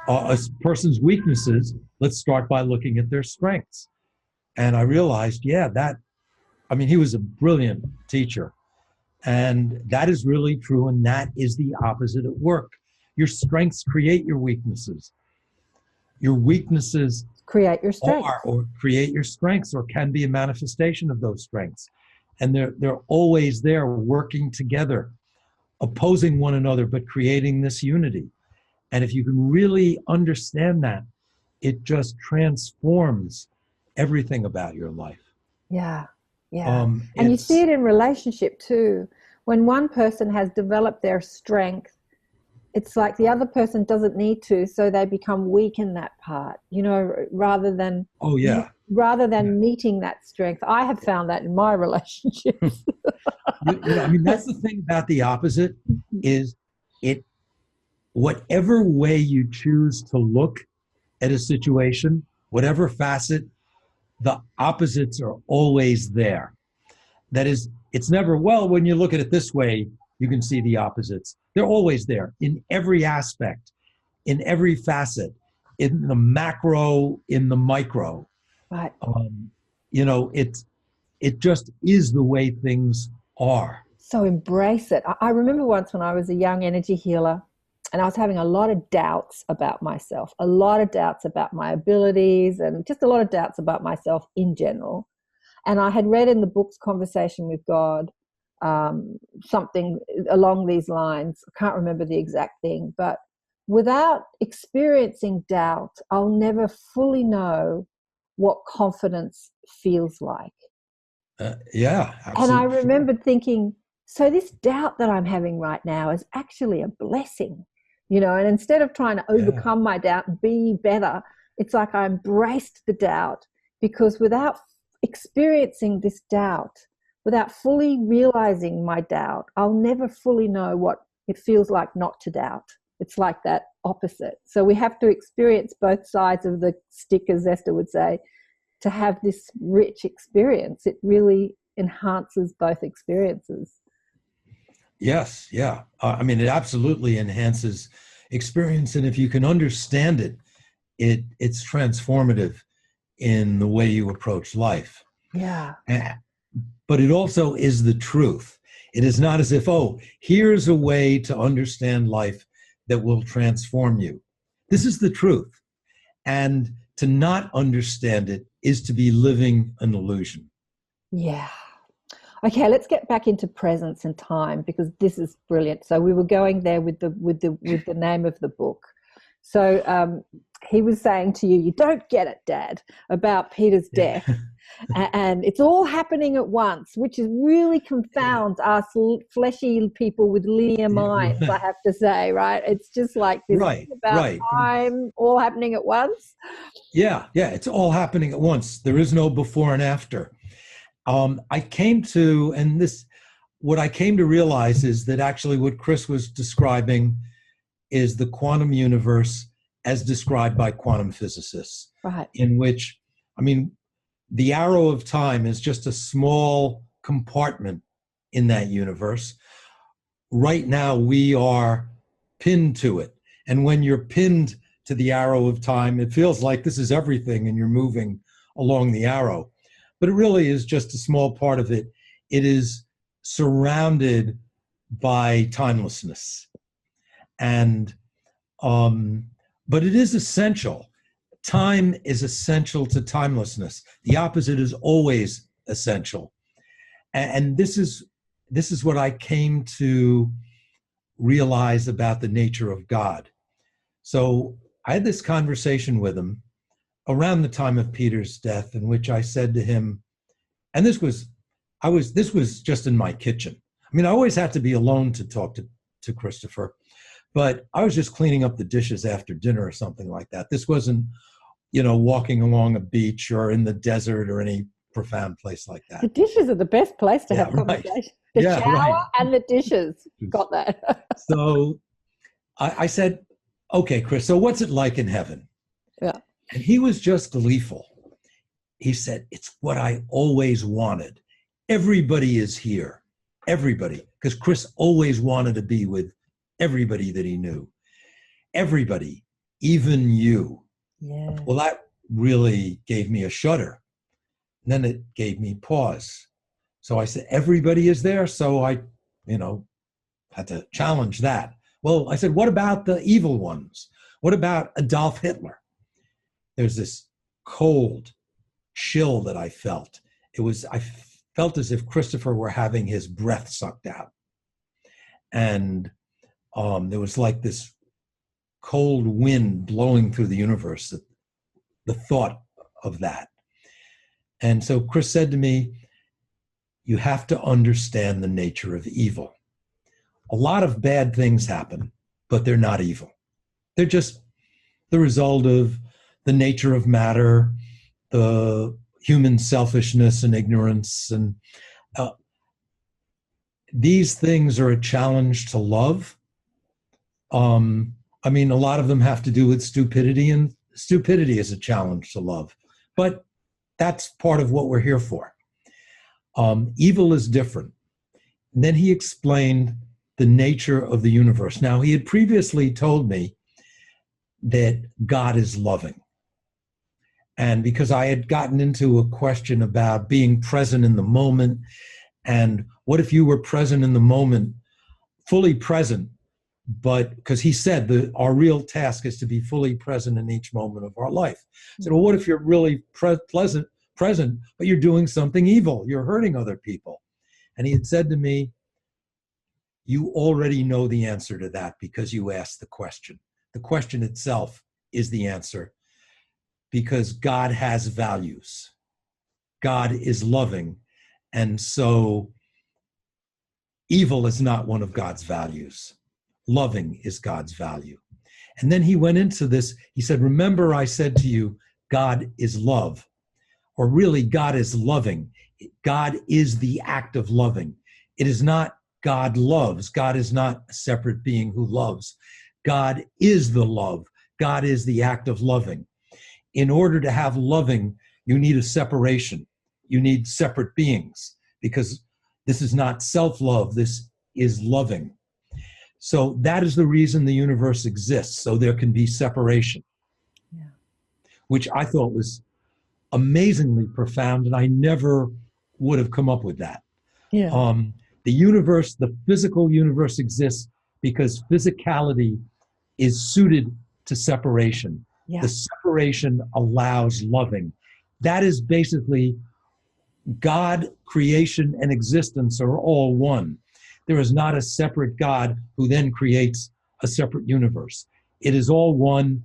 a person's weaknesses, let's start by looking at their strengths. And I realized, he was a brilliant teacher. And that is really true, and that is the opposite at work. Your strengths create your weaknesses. Your weaknesses create your strengths. Or create your strengths, or can be a manifestation of those strengths. And they're always there working together, opposing one another, but creating this unity. And if you can really understand that, it just transforms everything about your life. Yeah. And you see it in relationship too. When one person has developed their strength, it's like the other person doesn't need to, so they become weak in that part, rather than meeting that strength. I have found that in my relationships. That's the thing about the opposite, is whatever way you choose to look at a situation, whatever facet, the opposites are always there. That is, it's never, well, when you look at it this way, you can see the opposites. They're always there in every aspect, in every facet, in the macro, in the micro. Right. It just is the way things are. So embrace it. I remember once when I was a young energy healer, and I was having a lot of doubts about myself, a lot of doubts about my abilities, and just a lot of doubts about myself in general. And I had read in the book's Conversation with God, something along these lines. I can't remember the exact thing, but without experiencing doubt, I'll never fully know what confidence feels like. Absolutely. And I remembered thinking, so this doubt that I'm having right now is actually a blessing, and instead of trying to overcome my doubt and be better, it's like I embraced the doubt, because without experiencing this doubt, without fully realizing my doubt, I'll never fully know what it feels like not to doubt. It's like that opposite. So we have to experience both sides of the stick, as Esther would say, to have this rich experience. It really enhances both experiences. Yes, yeah. It absolutely enhances experience. And if you can understand it, it's transformative in the way you approach life. Yeah. But it also is the truth. It is not as if, oh, here's a way to understand life that will transform you. This is the truth. And to not understand it is to be living an illusion. Yeah. Okay, let's get back into presence and time, because this is brilliant. So we were going there with the name of the book. So he was saying to you, you don't get it, Dad, about Peter's death. And it's all happening at once, which is really confounds us fleshy people with linear minds, I have to say, right? It's just like this thing about time all happening at once. Yeah, it's all happening at once. There is no before and after. I came to, and what I came to realize is that actually what Chris was describing is the quantum universe as described by quantum physicists. Right. In which, I mean, the arrow of time is just a small compartment in that universe. Right now, we are pinned to it. And when you're pinned to the arrow of time, it feels like this is everything and you're moving along the arrow. But it really is just a small part of it. It is surrounded by timelessness. And, but it is essential. Time is essential to timelessness. The opposite is always essential. And this is what I came to realize about the nature of God. So I had this conversation with him around the time of Peter's death, in which I said to him, and this was just in my kitchen. I mean, I always had to be alone to talk to Christopher, but I was just cleaning up the dishes after dinner or something like that. This wasn't, walking along a beach or in the desert or any profound place like that. The dishes are the best place to have conversation. The shower and the dishes. Got that. So I said, okay, Chris, so what's it like in heaven? Yeah. And he was just gleeful. He said, it's what I always wanted. Everybody is here. Everybody. Because Chris always wanted to be with everybody that he knew. Everybody, even you. Yeah. Well, that really gave me a shudder. And then it gave me pause. So I said, everybody is there. So I, had to challenge that. Well, I said, what about the evil ones? What about Adolf Hitler? There's this cold chill that I felt. I felt as if Christopher were having his breath sucked out. And there was like this cold wind blowing through the universe, the thought of that. And so Chris said to me, you have to understand the nature of evil. A lot of bad things happen, but they're not evil. They're just the result of the nature of matter, the human selfishness and ignorance. And these things are a challenge to love. I mean, a lot of them have to do with stupidity, and stupidity is a challenge to love. But that's part of what we're here for. Evil is different. And then he explained the nature of the universe. Now, he had previously told me that God is loving. And because I had gotten into a question about being present in the moment, and what if you were present in the moment, fully present, but because he said that our real task is to be fully present in each moment of our life. I said, well, what if you're really present, but you're doing something evil? You're hurting other people. And he had said to me, you already know the answer to that because you asked the question. The question itself is the answer, because God has values. God is loving. And so evil is not one of God's values. Loving is God's value. And then he went into this. He said, remember, I said to you, God is love. Or really, God is loving. God is the act of loving. It is not God loves. God is not a separate being who loves. God is the love. God is the act of loving. In order to have loving, you need a separation. You need separate beings, because this is not self-love. This is loving. So that is the reason the universe exists, so there can be separation, which I thought was amazingly profound, and I never would have come up with that. Yeah. The universe, the physical universe exists because physicality is suited to separation. Yeah. The separation allows loving. That is basically God, creation, and existence are all one. There is not a separate God who then creates a separate universe. It is all one.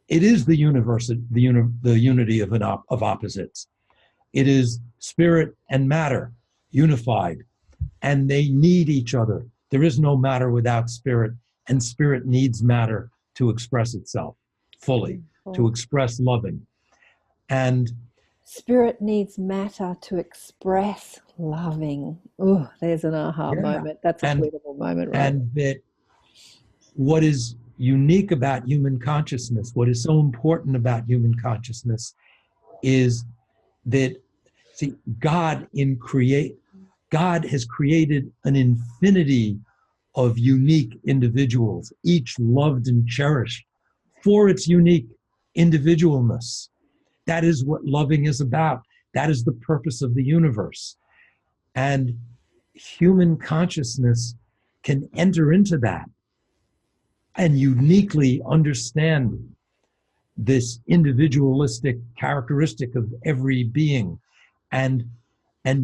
It is the universe, the unity of opposites. It is spirit and matter unified, and they need each other. There is no matter without spirit, and spirit needs matter to express itself fully, to express loving. And spirit needs matter to express loving. Oh, there's an aha moment. That's a beautiful moment, right? And that what is unique about human consciousness, what is so important about human consciousness, is that, see, God has created an infinity of unique individuals, each loved and cherished for its unique individualness. That is what loving is about. That is the purpose of the universe. And human consciousness can enter into that and uniquely understand this individualistic characteristic of every being and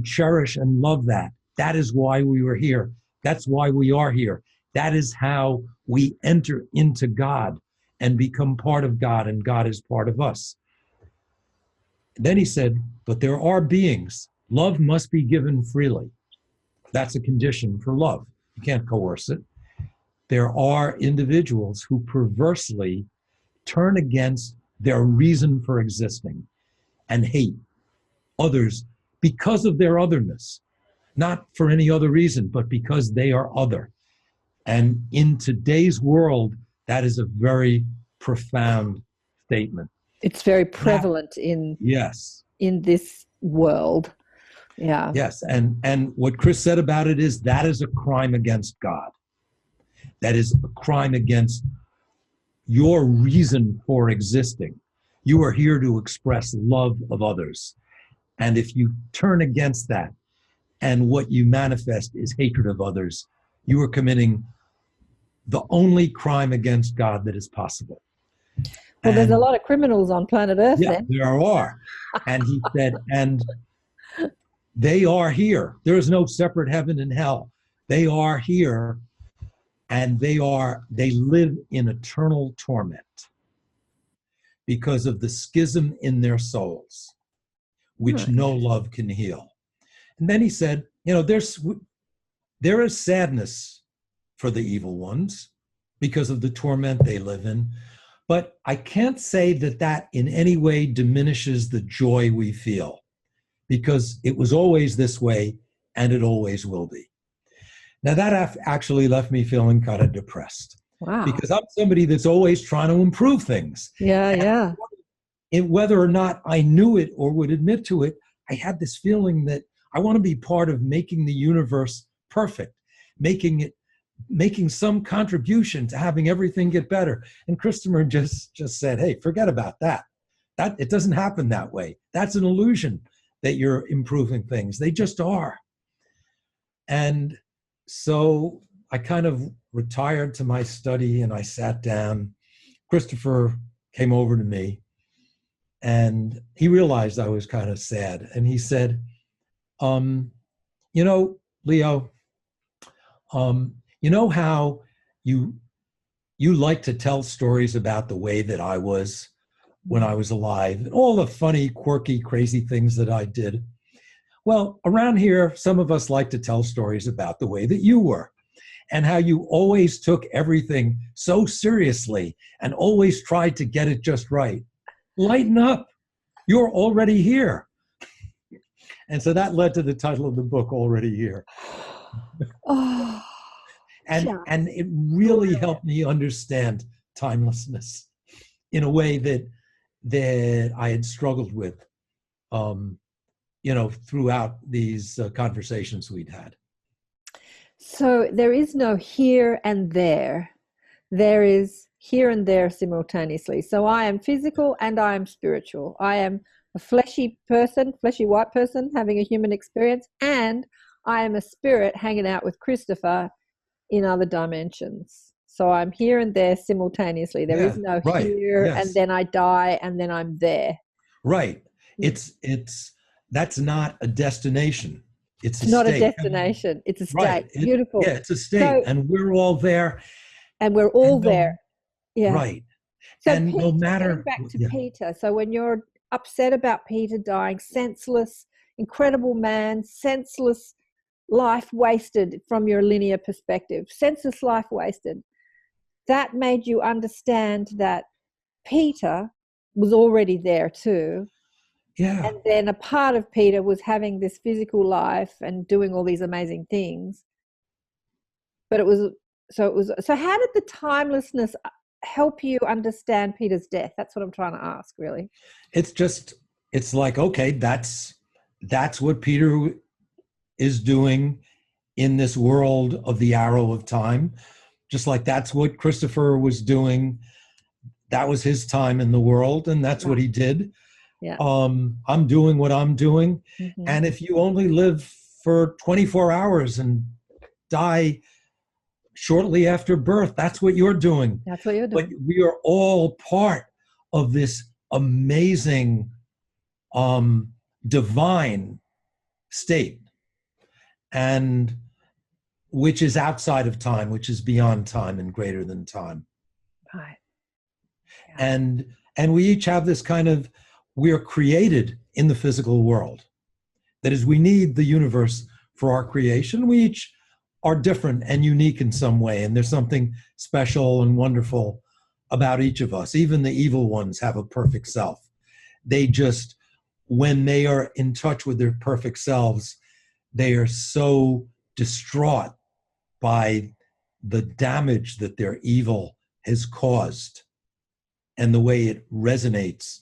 cherish and love that. That is why we were here. That's why we are here. That is how we enter into God and become part of God, and God is part of us. Then he said, but there are beings. Love must be given freely. That's a condition for love. You can't coerce it. There are individuals who perversely turn against their reason for existing and hate others because of their otherness, not for any other reason, but because they are other. And in today's world, that is a very profound statement. It's very prevalent in this world. Yeah. Yes. And what Chris said about it is that is a crime against God. That is a crime against your reason for existing. You are here to express love of others. And if you turn against that and what you manifest is hatred of others, you are committing the only crime against God that is possible. Well, there's a lot of criminals on planet Earth then. There are. And he said, and they are here. There is no separate heaven and hell. They are here, and they live in eternal torment because of the schism in their souls, which no love can heal. And then he said, there is sadness for the evil ones because of the torment they live in. But I can't say that in any way diminishes the joy we feel, because it was always this way and it always will be. Now that actually left me feeling kind of depressed. Wow. Because I'm somebody that's always trying to improve things. Yeah. And whether or not I knew it or would admit to it, I had this feeling that I want to be part of making the universe perfect, making some contribution to having everything get better. And Christopher just said, hey, forget about that. It doesn't happen that way. That's an illusion that you're improving things. They just are. And so I kind of retired to my study and I sat down. Christopher came over to me and he realized I was kind of sad. And he said, Leo, you know how you like to tell stories about the way that I was when I was alive, and all the funny, quirky, crazy things that I did? Well, around here, some of us like to tell stories about the way that you were and how you always took everything so seriously and always tried to get it just right. Lighten up. You're already here. And so that led to the title of the book, Already Here. And it really helped me understand timelessness in a way that I had struggled with, throughout these conversations we'd had. So there is no here and there. There is here and there simultaneously. So I am physical and I am spiritual. I am a fleshy person, fleshy white person having a human experience, and I am a spirit hanging out with Christopher in other dimensions. So I'm here and there simultaneously. There is no here and then I die and then I'm there. Right. It's that's not a destination. It's not state. a destination. It's a state. Right. Beautiful. Yeah, it's a state, So, and we're all there. And we're all there. Yeah. Right. So and Peter, no matter back to Peter. So when you're upset about Peter dying, senseless, incredible man, senseless life wasted from your linear perspective, senseless life wasted, that made you understand that Peter was already there too. Yeah. And then a part of Peter was having this physical life and doing all these amazing things. But so how did the timelessness help you understand Peter's death? That's what I'm trying to ask, really. It's like, okay, that's what Peter is doing in this world of the arrow of time. Just like that's what Christopher was doing. That was his time in the world, and that's what he did. Yeah. I'm doing what I'm doing. Mm-hmm. And if you only live for 24 hours and die shortly after birth, that's what you're doing. That's what you're doing. But we are all part of this amazing divine state, and which is outside of time, which is beyond time and greater than time. Right. Yeah. And we each have this kind of, we are created in the physical world. That is, we need the universe for our creation. We each are different and unique in some way, and there's something special and wonderful about each of us. Even the evil ones have a perfect self. They just, when they are in touch with their perfect selves, they are so distraught by the damage that their evil has caused and the way it resonates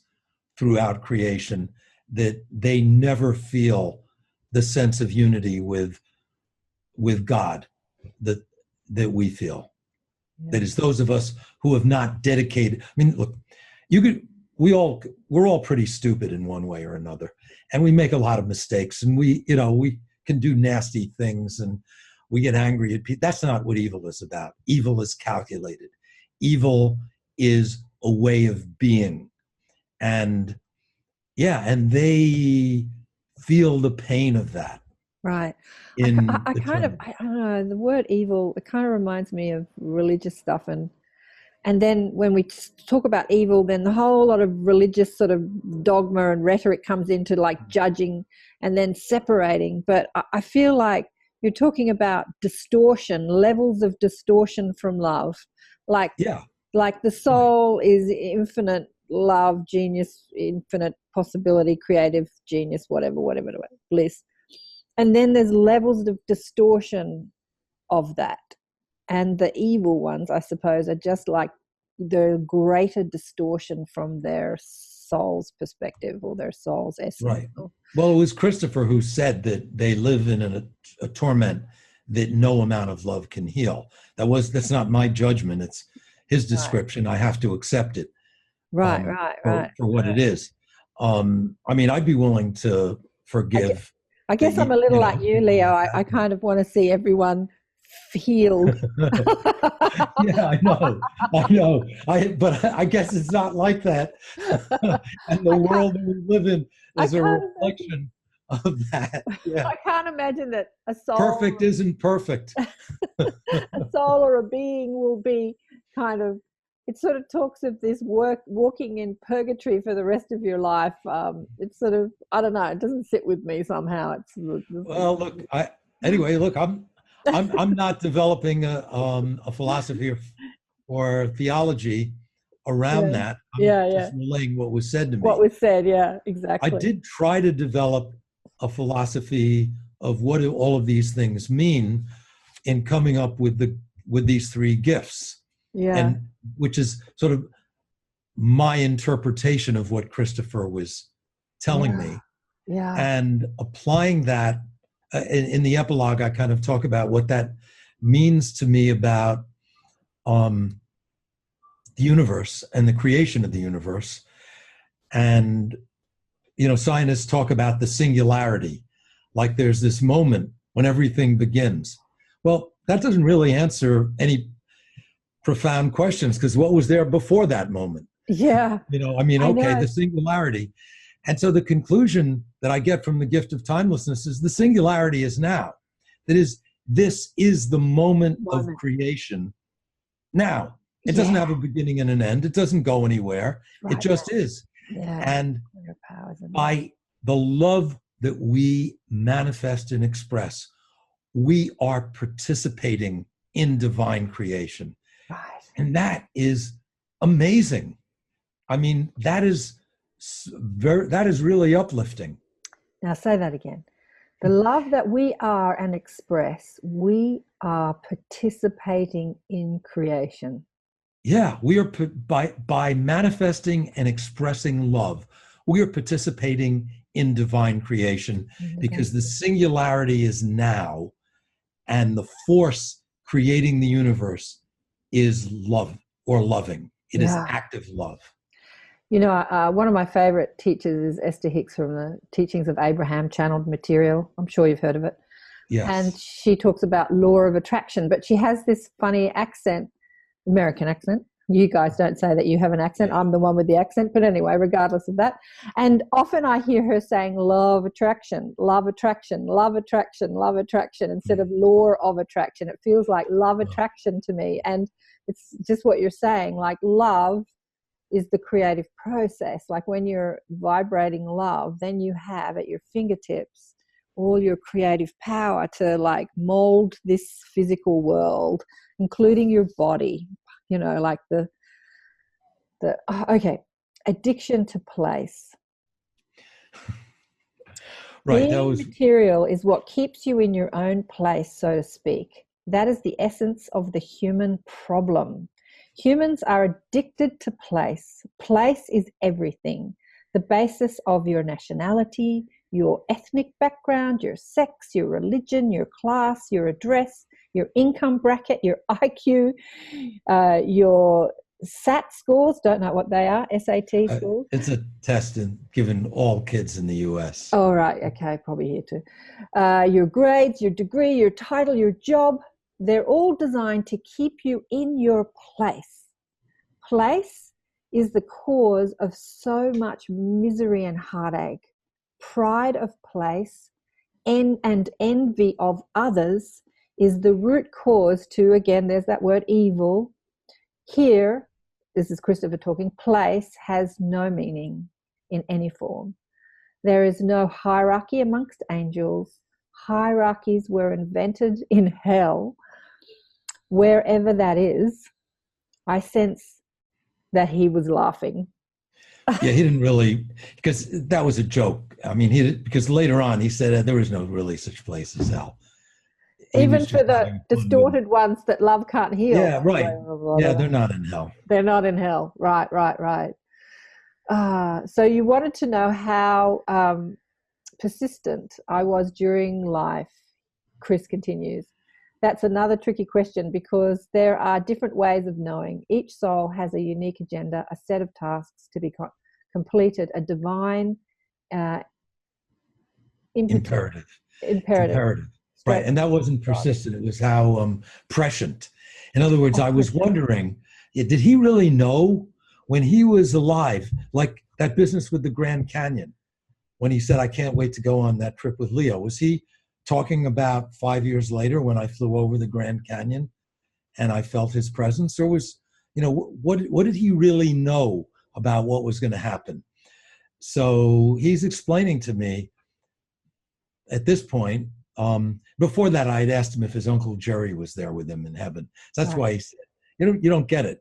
throughout creation, that they never feel the sense of unity with God that we feel. Yeah. That is, those of us who have not dedicated. I mean, look, we're all pretty stupid in one way or another, and we make a lot of mistakes, and we can do nasty things, and we get angry at people. That's not what evil is about. Evil is calculated. Evil is a way of being, and they feel the pain of that. Right. I don't know, the word evil, it kind of reminds me of religious stuff, and then when we talk about evil, then the whole lot of religious sort of dogma and rhetoric comes into, like judging and then separating. But I feel like you're talking about distortion, levels of distortion from love. Like the soul is infinite love, genius, infinite possibility, creative genius, whatever, bliss. And then there's levels of distortion of that. And the evil ones, I suppose, are just like the greater distortion from their soul's perspective or their soul's essence. Right. Well, it was Christopher who said that they live in a torment that no amount of love can heal. That's not my judgment. It's his description. Right. I have to accept it. Right. For what it is. I mean, I'd be willing to forgive. I guess I'm a little like you, Leo. I kind of want to see everyone healed. Yeah, I know. But I guess it's not like that. And the world that we live in is a reflection of that. Yeah. I can't imagine that a soul... Perfect isn't perfect. A soul or a being will be kind of... It sort of talks of this walking in purgatory for the rest of your life. It's sort of, I don't know, it doesn't sit with me somehow. Well, look, I'm not developing a philosophy or theology around that. I'm just relaying what was said to me. What was said, yeah, exactly. I did try to develop a philosophy of what do all of these things mean in coming up with these three gifts. Yeah. And which is sort of my interpretation of what Christopher was telling me. Yeah. And applying that in the epilogue, I kind of talk about what that means to me about the universe and the creation of the universe. And, scientists talk about the singularity, like there's this moment when everything begins. Well, that doesn't really answer any profound questions, because what was there before that moment? Yeah. Okay, the singularity. And so the conclusion that I get from the gift of timelessness is the singularity is now. That is, this is the moment of creation now. It doesn't have a beginning and an end. It doesn't go anywhere. Right. It just is. Yeah. And by the love that we manifest and express, we are participating in divine creation. Right. And that is amazing. I mean, that is really uplifting. Now say that again. The love that we are and express, we are participating in creation. Yeah, we are by manifesting and expressing love, we are participating in divine creation, because the singularity is now, and the force creating the universe is love, or loving. It is active love. One of my favorite teachers is Esther Hicks from the Teachings of Abraham, channeled material. I'm sure you've heard of it. Yes. And she talks about law of attraction, but she has this funny accent, American accent. You guys don't say that you have an accent. I'm the one with the accent. But anyway, regardless of that. And often I hear her saying love attraction, love attraction, love attraction, love attraction, instead of law of attraction. It feels like love attraction to me. And it's just what you're saying, like love is the creative process. Like when you're vibrating love, then you have at your fingertips all your creative power to like mold this physical world, including your body, like addiction to place. Right. Being material is what keeps you in your own place, so to speak. That is the essence of the human problem. Humans are addicted to place. Place is everything. The basis of your nationality, your ethnic background, your sex, your religion, your class, your address, your income bracket, your IQ, your SAT scores, don't know what they are, SAT scores. It's a test given all kids in the U.S. Oh, right. Okay, probably here too. Your grades, your degree, your title, your job, they're all designed to keep you in your place. Place is the cause of so much misery and heartache. Pride of place and envy of others is the root cause to, again, there's that word evil. Here, this is Christopher talking, place has no meaning in any form. There is no hierarchy amongst angels. Hierarchies were invented in hell, wherever that is. I sense that he was laughing. Yeah, he didn't really, because that was a joke. I mean, because later on he said there was no really such place as hell. Even for the distorted ones that love can't heal. Yeah, right. Yeah, they're not in hell. They're not in hell. Right. So you wanted to know how persistent I was during life. Chris continues. That's another tricky question, because there are different ways of knowing. Each soul has a unique agenda, a set of tasks to be completed, a divine imperative. Right, and that wasn't persistent. It was how prescient. In other words, I was wondering, did he really know when he was alive, like that business with the Grand Canyon, when he said, I can't wait to go on that trip with Leo? Was he talking about 5 years later when I flew over the Grand Canyon and I felt his presence? Or was, what did he really know about what was going to happen? So he's explaining to me at this point. Before that, I had asked him if his Uncle Jerry was there with him in heaven. So that's why he said, you don't get it,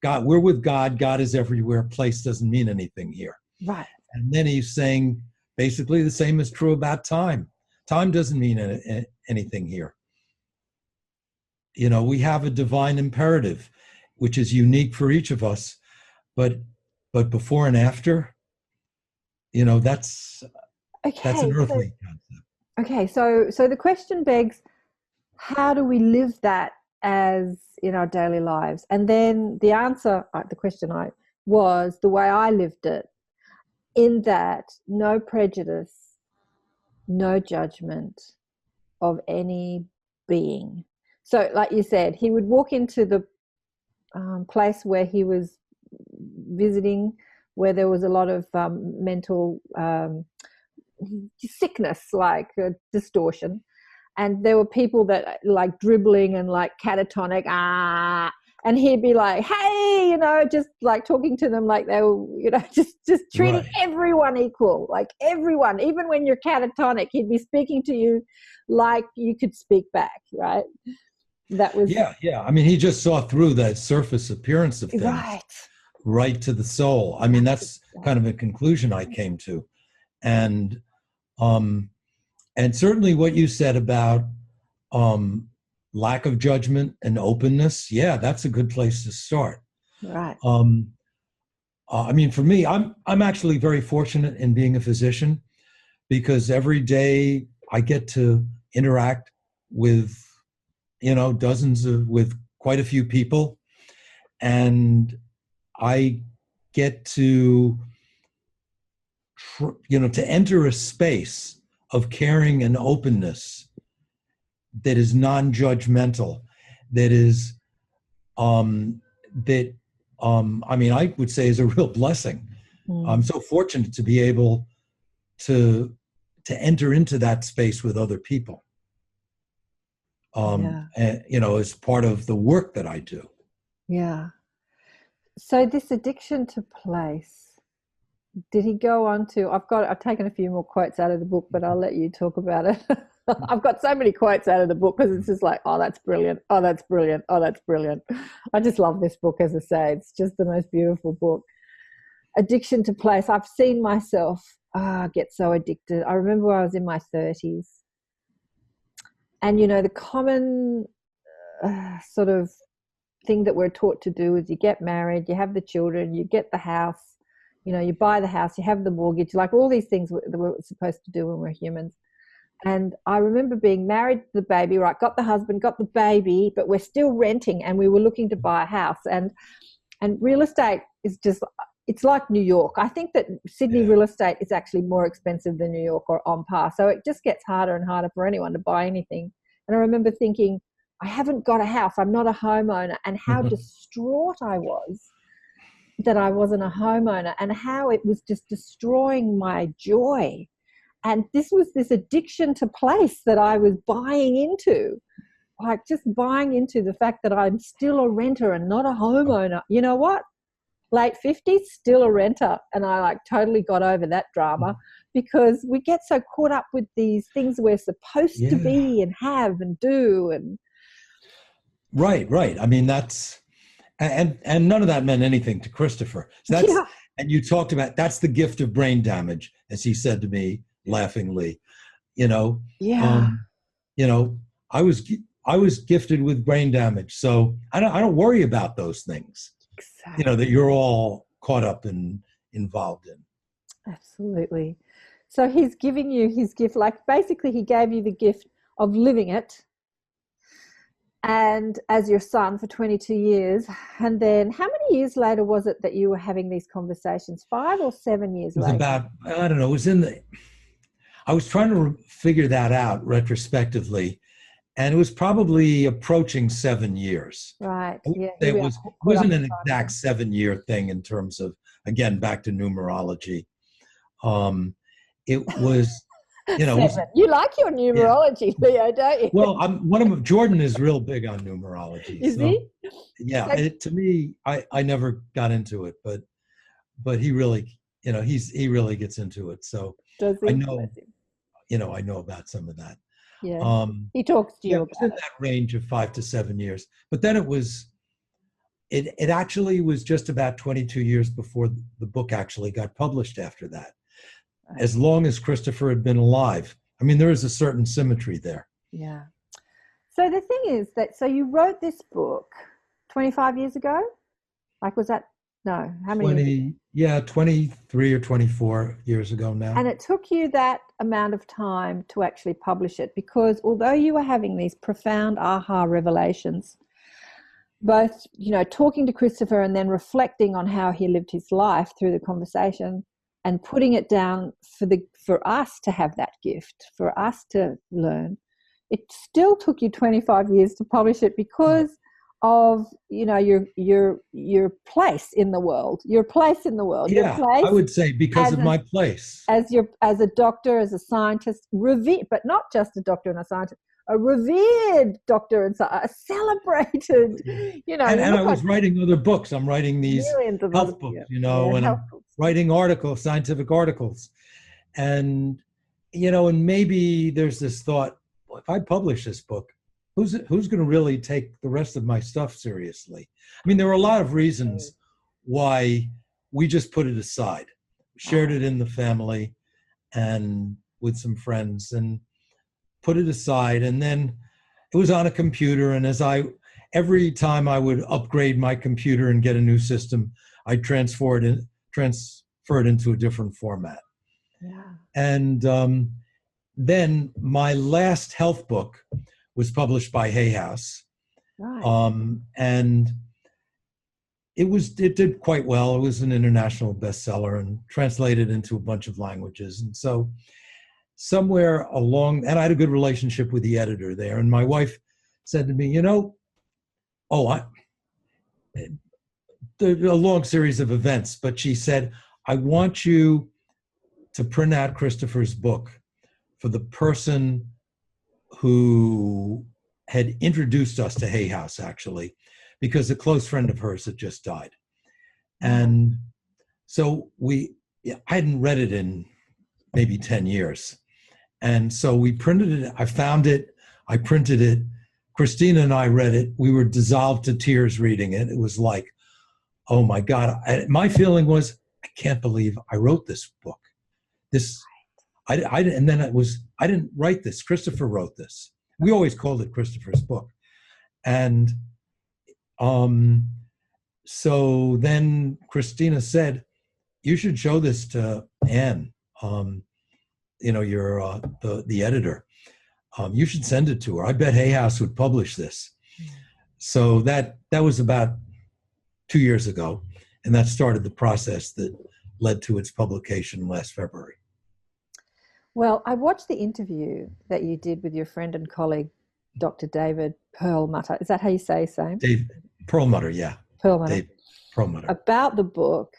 God, we're with God. God is everywhere. Place doesn't mean anything here. Right. And then he's saying basically the same is true about time. Time doesn't mean anything here. We have a divine imperative, which is unique for each of us, but before and after, that's an earthly concept. Okay, so the question begs, how do we live that as in our daily lives? And then the answer, the question was the way I lived it. in that no prejudice, no judgment of any being. So like you said, he would walk into the place where he was visiting, where there was a lot of mental sickness, like distortion, and there were people that like dribbling and like catatonic, and he'd be like, hey, you know, just like talking to them like they were, you know, just treating everyone equal, like everyone, even when you're catatonic, he'd be speaking to you like you could speak back, right? That was I mean, he just saw through that surface appearance of things right to the soul. I mean, that's kind of a conclusion I came to. And certainly what you said about lack of judgment and openness, that's a good place to start. Right. I mean, for me, I'm actually very fortunate in being a physician, because every day I get to interact with, you know, with quite a few people, and I get to, you know, to enter a space of caring and openness that is non-judgmental, that is, I mean, I would say is a real blessing. I'm so fortunate to be able to enter into that space with other people. And, you know, as part of the work that I do. Yeah. So this addiction to place, did he go on to, I've taken a few more quotes out of the book, but I'll let you talk about it. I've got so many quotes out of the book because it's just like, oh, that's brilliant. Oh, that's brilliant. Oh, that's brilliant. I just love this book, as I say. It's just the most beautiful book. Addiction to place. I've seen myself get so addicted. I remember when I was in my 30s. And, you know, the common sort of thing that we're taught to do is you get married, you have the children, you get the house, you know, you buy the house, you have the mortgage, like all these things that we're supposed to do when we're humans. And I remember being married to the baby, right, got the husband, got the baby, but we're still renting and we were looking to buy a house. And real estate is just, it's like New York. I think that Sydney real estate is actually more expensive than New York or on par. So it just gets harder and harder for anyone to buy anything. And I remember thinking, I haven't got a house. I'm not a homeowner. And how distraught I was that I wasn't a homeowner, and how it was just destroying my joy. And this was this addiction to place that I was buying into, like just buying into the fact that I'm still a renter and not a homeowner. You know what? Late 50s, still a renter. And I like totally got over that drama, because we get so caught up with these things we're supposed to be and have and do. And Right. I mean, that's, and none of that meant anything to Christopher. So that's, and you talked about, that's the gift of brain damage, as he said to me laughingly, you know. You know, I was gifted with brain damage, so I don't worry about those things. Exactly. You know, that you're all caught up and involved in. Absolutely. So he's giving you his gift, like basically he gave you the gift of living it, and as your son for 22 years. And then how many years later was it that you were having these conversations? 5 or 7 years later? About, I don't know, it was I was trying to figure that out retrospectively, and it was probably approaching 7 years. Right. It wasn't an exact 7-year thing in terms of, again, back to numerology. It was, you know. You like your numerology, Leo, don't you? Well, Jordan is real big on numerology. Is he? Yeah. To me, I never got into it, but he really, you know, he really gets into it. So does he? I know, you know, I know about some of that. Yeah. He talks to you about it was in that range of 5 to 7 years. But then it actually was just about 22 years before the book actually got published after that. Right. As long as Christopher had been alive. I mean, there is a certain symmetry there. Yeah. So the thing is that, so you wrote this book 25 years ago? Like, was that, no, how many? 23 or 24 years ago now. And it took you that amount of time to actually publish it, because although you were having these profound aha revelations, both, you know, talking to Christopher and then reflecting on how he lived his life through the conversation, and putting it down for us to have that gift, for us to learn. It still took you 25 years to publish it because of, you know, your place in the world. Your place in the world. Yeah, your place I would say because of my place. as a doctor, as a scientist, revered, but not just a doctor and a scientist, a revered doctor and a celebrated, you know. And I was writing other books. I'm writing these health books, you know, and I'm writing articles, scientific articles. And, you know, and maybe there's this thought, well, if I publish this book, who's going to really take the rest of my stuff seriously? I mean, there were a lot of reasons why we just put it aside, shared it in the family and with some friends and put it aside. And then it was on a computer. And every time I would upgrade my computer and get a new system, I transfer it into a different format. Yeah. And then my last health book was published by Hay House. Right. And it did quite well. It was an international bestseller and translated into a bunch of languages. And so somewhere along, and I had a good relationship with the editor there. And my wife said to me, you know, a long series of events, but she said, I want you to print out Christopher's book for the person who had introduced us to Hay House, actually, because a close friend of hers had just died. And so I hadn't read it in maybe 10 years. And so we printed it. I found it. I printed it. Christina and I read it. We were dissolved to tears reading it. It was like, oh my God. My feeling was, I can't believe I wrote this book. I didn't write this. Christopher wrote this. We always called it Christopher's book. And so then Christina said, you should show this to Anne. You know, you're the editor. You should send it to her. I bet Hay House would publish this. So that was about 2 years ago. And that started the process that led to its publication last February. Well, I watched the interview that you did with your friend and colleague, Dr. David Perlmutter. Is that how you say his name? Dave Perlmutter, yeah. Perlmutter. Dave Perlmutter. About the book.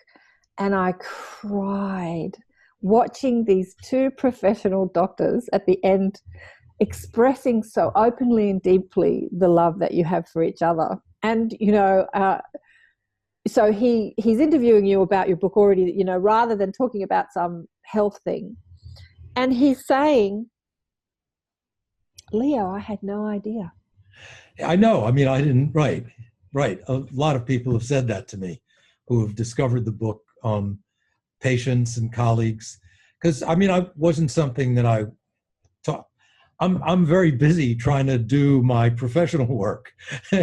And I cried watching these two professional doctors at the end expressing so openly and deeply the love that you have for each other. And, you know, so he's interviewing you about your book already, you know, rather than talking about some health thing. And he's saying, Leo, I had no idea. I know. I mean, I didn't, right. A lot of people have said that to me who have discovered the book, patients and colleagues. Because, I mean, I wasn't something that I taught. I'm very busy trying to do my professional work,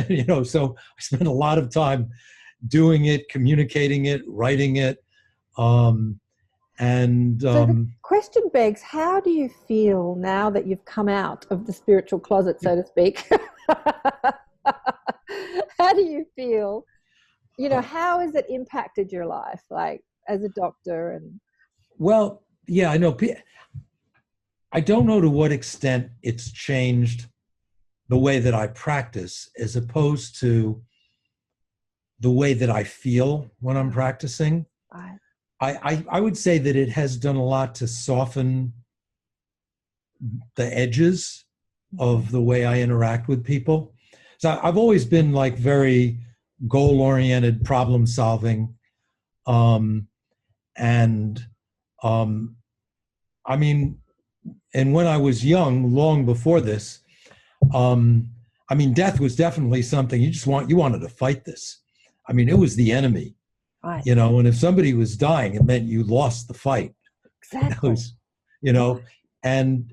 you know, so I spend a lot of time doing it, communicating it, writing it. So the question begs, how do you feel now that you've come out of the spiritual closet, so to speak? How do you feel? You know, how has it impacted your life, like as a doctor? And well, yeah, I know. I don't know to what extent it's changed the way that I practice as opposed to the way that I feel when I'm practicing. I would say that it has done a lot to soften the edges of the way I interact with people. So I've always been like very goal-oriented, problem-solving. I mean, and when I was young, long before this, I mean, death was definitely something you wanted to fight this. I mean, it was the enemy. right. You know, and if somebody was dying, it meant you lost the fight. Exactly. You know, and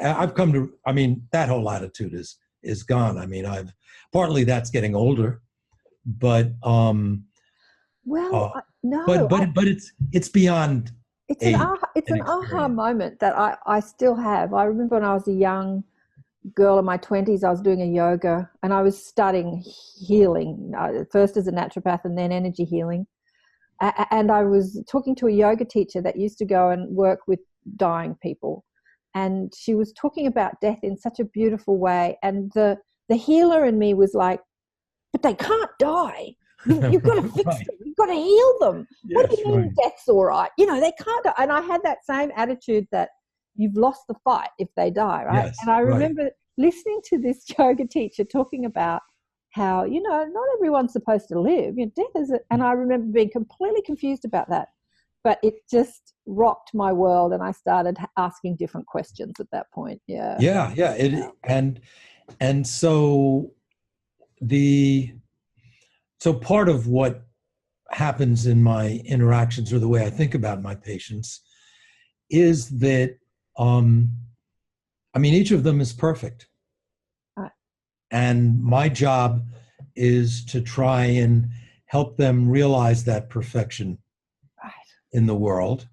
I've come to, I mean, that whole attitude is gone. I mean, partly that's getting older, but, no, but it's beyond. It's an aha moment that I still have. I remember when I was a young girl in my 20s, I was doing a yoga and I was studying healing, first as a naturopath and then energy healing. And I was talking to a yoga teacher that used to go and work with dying people. And she was talking about death in such a beautiful way. And the healer in me was like, but they can't die. You've got to fix Right. them. You've got to heal them. What do Yes, you mean right. death's all right? You know, they can't die. And I had that same attitude that you've lost the fight if they die, right? Yes, And I right. remember listening to this yoga teacher talking about how, you know, not everyone's supposed to live. You know, death is and I remember being completely confused about that. But it just rocked my world, and I started asking different questions at that point. Yeah. Yeah. And so part of what happens in my interactions, or the way I think about my patients, is that each of them is perfect. Right. And my job is to try and help them realize that perfection in the world.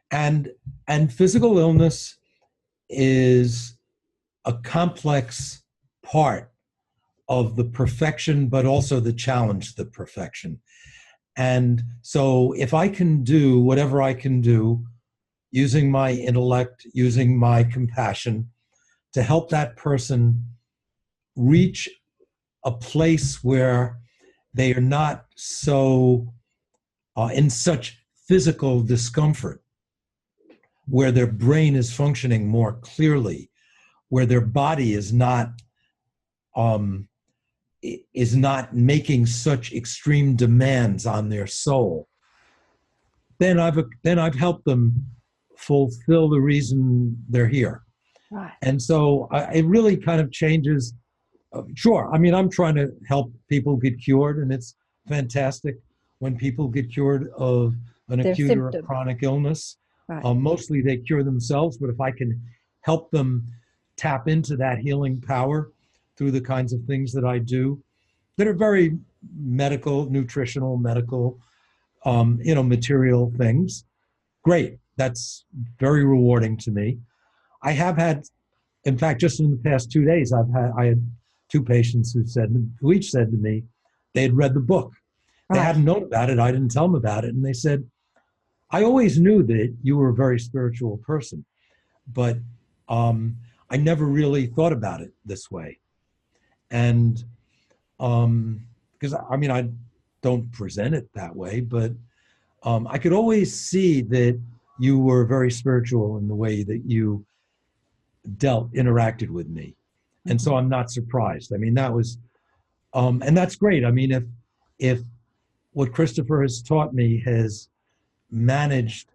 And physical illness is a complex part of the perfection, but also the challenge to the perfection. And so if I can do whatever I can do, using my intellect, using my compassion, to help that person reach a place where they are not so in such physical discomfort, where their brain is functioning more clearly, where their body is not making such extreme demands on their soul, then I've helped them fulfill the reason they're here. Right. And so it really kind of changes. Sure, I'm trying to help people get cured, and it's fantastic when people get cured of an Their acute or a symptom. chronic illness. Right. Mostly they cure themselves, but if I can help them tap into that healing power through the kinds of things that I do, that are very nutritional, medical, material things, great. That's very rewarding to me. I have had, in fact, just in the past 2 days, I had two patients who each said to me they had read the book. They Right. hadn't known about it. I didn't tell them about it. And they said, I always knew that you were a very spiritual person, but I never really thought about it this way. And because I don't present it that way, but I could always see that you were very spiritual in the way that you interacted with me. And so I'm not surprised. That was, and that's great. If what Christopher has taught me has managed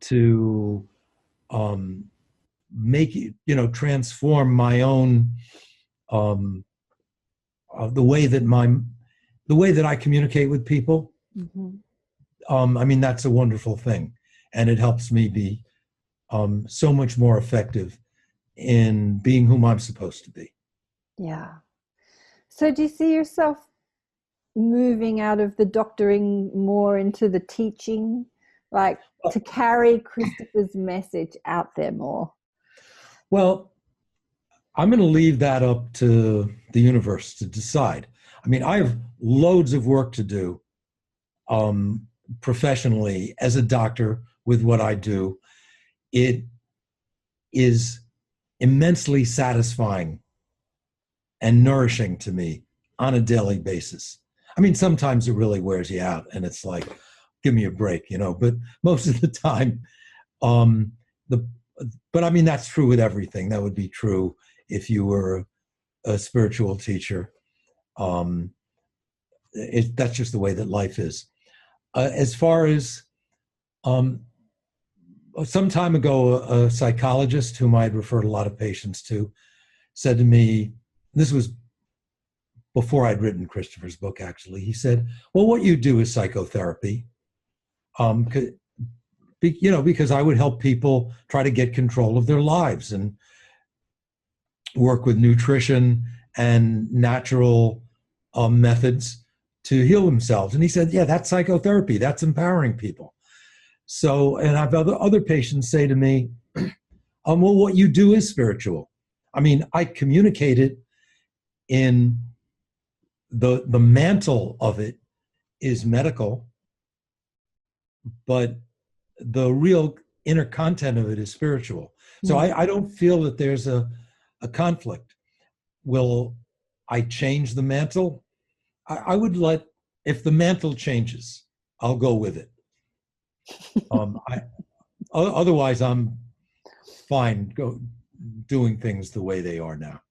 to make it, transform my own, the way that I communicate with people, that's a wonderful thing. And it helps me be so much more effective in being whom I'm supposed to be. Yeah. So do you see yourself moving out of the doctoring more into the teaching, like to carry Christopher's message out there more? Well, I'm going to leave that up to the universe to decide. I have loads of work to do professionally as a doctor with what I do. It is immensely satisfying and nourishing to me on a daily basis. Sometimes it really wears you out and it's like, give me a break, but most of the time, that's true with everything. That would be true if you were a spiritual teacher. That's just the way that life is. As far as some time ago, a psychologist whom I'd referred a lot of patients to said to me, this was before I'd written Christopher's book, actually. He said, well, what you do is psychotherapy. Because I would help people try to get control of their lives and work with nutrition and natural methods to heal themselves. And he said, yeah, that's psychotherapy. That's empowering people. So, and I've other patients say to me, well, what you do is spiritual. I communicate it in the mantle of it is medical, but the real inner content of it is spiritual. So I don't feel that there's a conflict. Will I change the mantle? I would if the mantle changes, I'll go with it. Otherwise, I'm fine doing things the way they are now.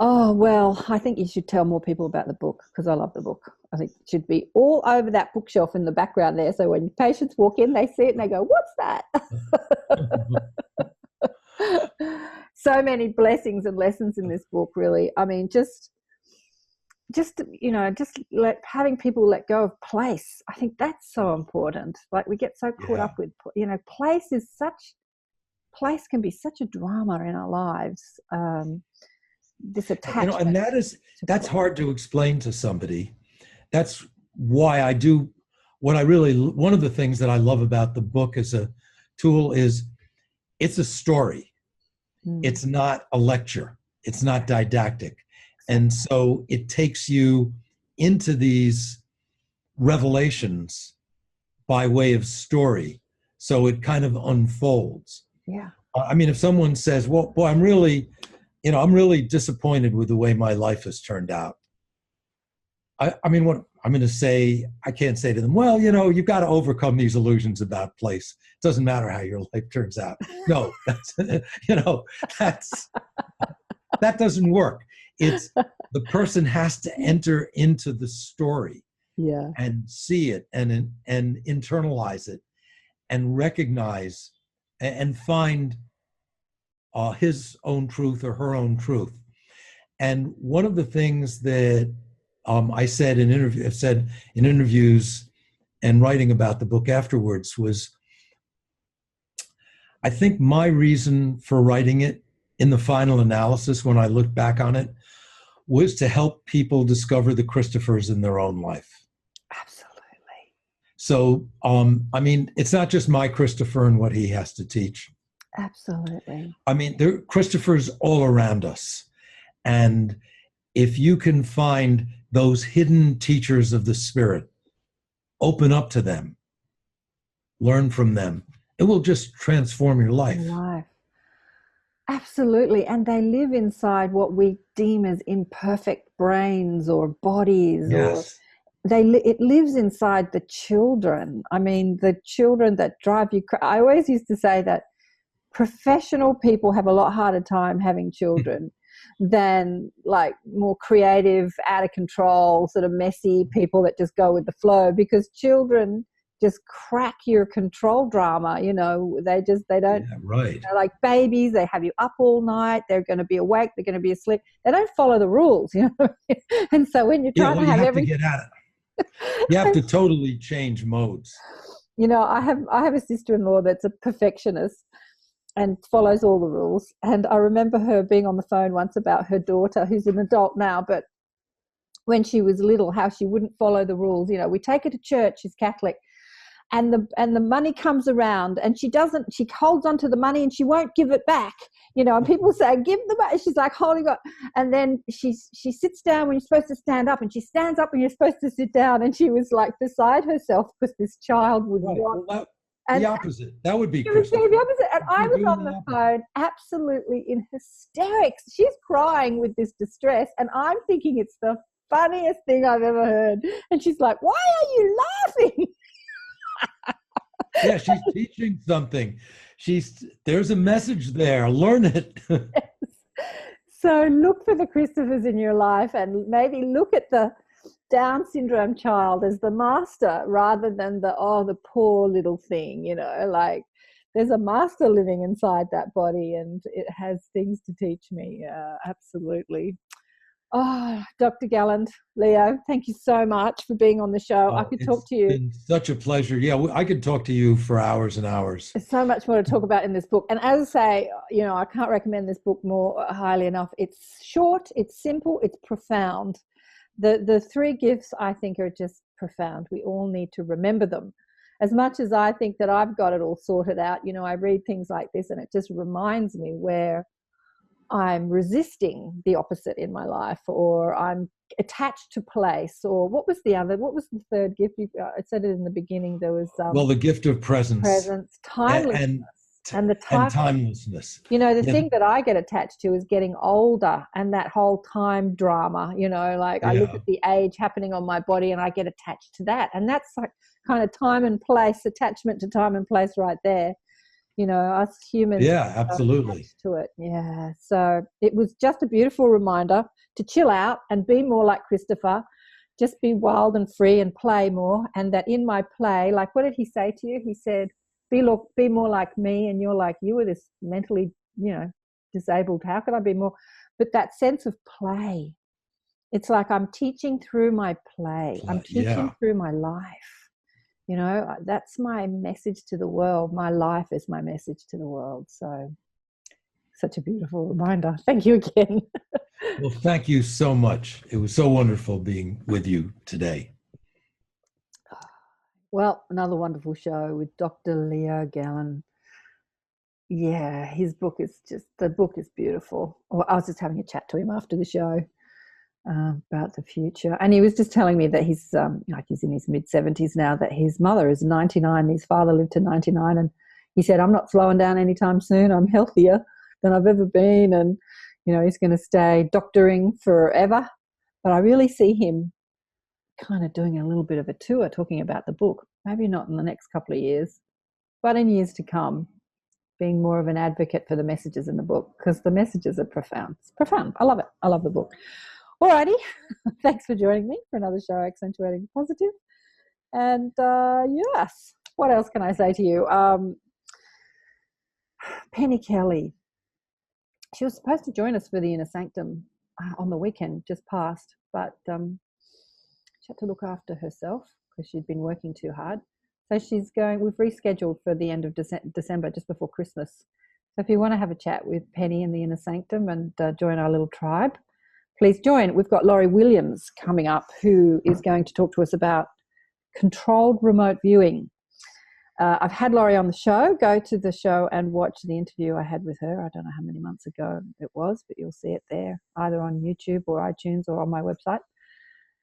Oh, well, I think you should tell more people about the book, because I love the book. I think it should be all over that bookshelf in the background there. So when patients walk in, they see it and they go, what's that? So many blessings and lessons in this book, really. I mean, just having people let go of place. I think that's so important. Like, we get so caught up with, place can be such a drama in our lives. This attachment. And that's hard to explain to somebody. That's why I do one of the things that I love about the book as a tool is it's a story. It's not a lecture. It's not didactic. And so it takes you into these revelations by way of story. So it kind of unfolds. Yeah. I mean, if someone says, well, boy, I'm really disappointed with the way my life has turned out. I mean, what I'm going to say, I can't say to them, well, you've got to overcome these illusions about place. It doesn't matter how your life turns out. No, that doesn't work. It's the person has to enter into the story, and see it and internalize it and recognize and find his own truth or her own truth. And one of the things that I said in interviews and writing about the book afterwards was, I think my reason for writing it in the final analysis, when I looked back on it, was to help people discover the Christophers in their own life. Absolutely. So, I mean, it's not just my Christopher and what he has to teach. Absolutely. I mean, there are Christophers all around us. And if you can find those hidden teachers of the Spirit, open up to them, learn from them, it will just transform your life. Absolutely. And they live inside what we deem as imperfect brains or bodies. Yes. It lives inside the children. I mean, the children that drive you crazy. I always used to say that professional people have a lot harder time having children than like more creative, out of control, sort of messy people that just go with the flow, because children just crack your control drama. They don't, right. They're like babies. They have you up all night. They're going to be awake. They're going to be asleep. They don't follow the rules, And so when you're trying to have everything, to get at it. You have to totally change modes. I have a sister-in-law that's a perfectionist and follows all the rules. And I remember her being on the phone once about her daughter, who's an adult now, but when she was little, how she wouldn't follow the rules. We take her to church, she's Catholic, and the money comes around and she holds on to the money and she won't give it back. And people say, give the money. She's like holding on. And then she sits down when you're supposed to stand up, and she stands up when you're supposed to sit down. And she was like beside herself because this child would want. The opposite. That would be the opposite. And I was on the phone absolutely in hysterics. She's crying with this distress, and I'm thinking it's the funniest thing I've ever heard. And she's like, why are you laughing? Yeah, she's teaching something. There's a message there. Learn it. Yes. So look for the Christophers in your life, and maybe look at the Down syndrome child as the master rather than the poor little thing. Like, there's a master living inside that body, and it has things to teach me. Absolutely. Oh, Dr. Galland, Leo, thank you so much for being on the show. I could talk to you. It's been such a pleasure. Yeah, I could talk to you for hours and hours. There's so much more to talk about in this book. And as I say, I can't recommend this book more highly enough. It's short, it's simple, it's profound. The three gifts, I think, are just profound. We all need to remember them. As much as I think that I've got it all sorted out, I read things like this and it just reminds me where I'm resisting the opposite in my life, or I'm attached to place, or what was the third gift? I said it in the beginning. There was Well, the gift of presence timelessness, and the and timelessness. You know, the Yeah. thing that I get attached to is getting older and that whole time drama, you know, like I look Yeah. at the age happening on my body and I get attached to that. And that's like kind of time and place, attachment to time and place right there. You know, us humans Yeah, absolutely. attached to it. Yeah. So it was just a beautiful reminder to chill out and be more like Christopher, just be wild and free and play more. And that in my play, like, what did he say to you? He said, be more like me, and you're like, you were this mentally, you know, disabled. How could I be more? But that sense of play, it's like I'm teaching through my play. I'm teaching through my life. You know, that's my message to the world. My life is my message to the world. So such a beautiful reminder. Thank you again. Well, thank you so much. It was so wonderful being with you today. Well, another wonderful show with Dr. Leo Galland. Yeah, the book is beautiful. Well, I was just having a chat to him after the show about the future. And he was just telling me that he's in his mid-70s now, that his mother is 99, his father lived to 99. And he said, I'm not slowing down anytime soon. I'm healthier than I've ever been. And, you know, he's going to stay doctoring forever. But I really see him kind of doing a little bit of a tour talking about the book, maybe not in the next couple of years, but in years to come, being more of an advocate for the messages in the book, because the messages are profound. It's profound. I love it. I love the book. Alrighty. Thanks for joining me for another show, Accentuating the Positive. And yes, what else can I say to you? Penny Kelly, she was supposed to join us for the Inner Sanctum on the weekend just past, but she had to look after herself because she'd been working too hard. So we've rescheduled for the end of December, just before Christmas. So if you want to have a chat with Penny in the Inner Sanctum and join our little tribe, please join. We've got Laurie Williams coming up, who is going to talk to us about controlled remote viewing. I've had Laurie on the show. Go to the show and watch the interview I had with her. I don't know how many months ago it was, but you'll see it there, either on YouTube or iTunes or on my website.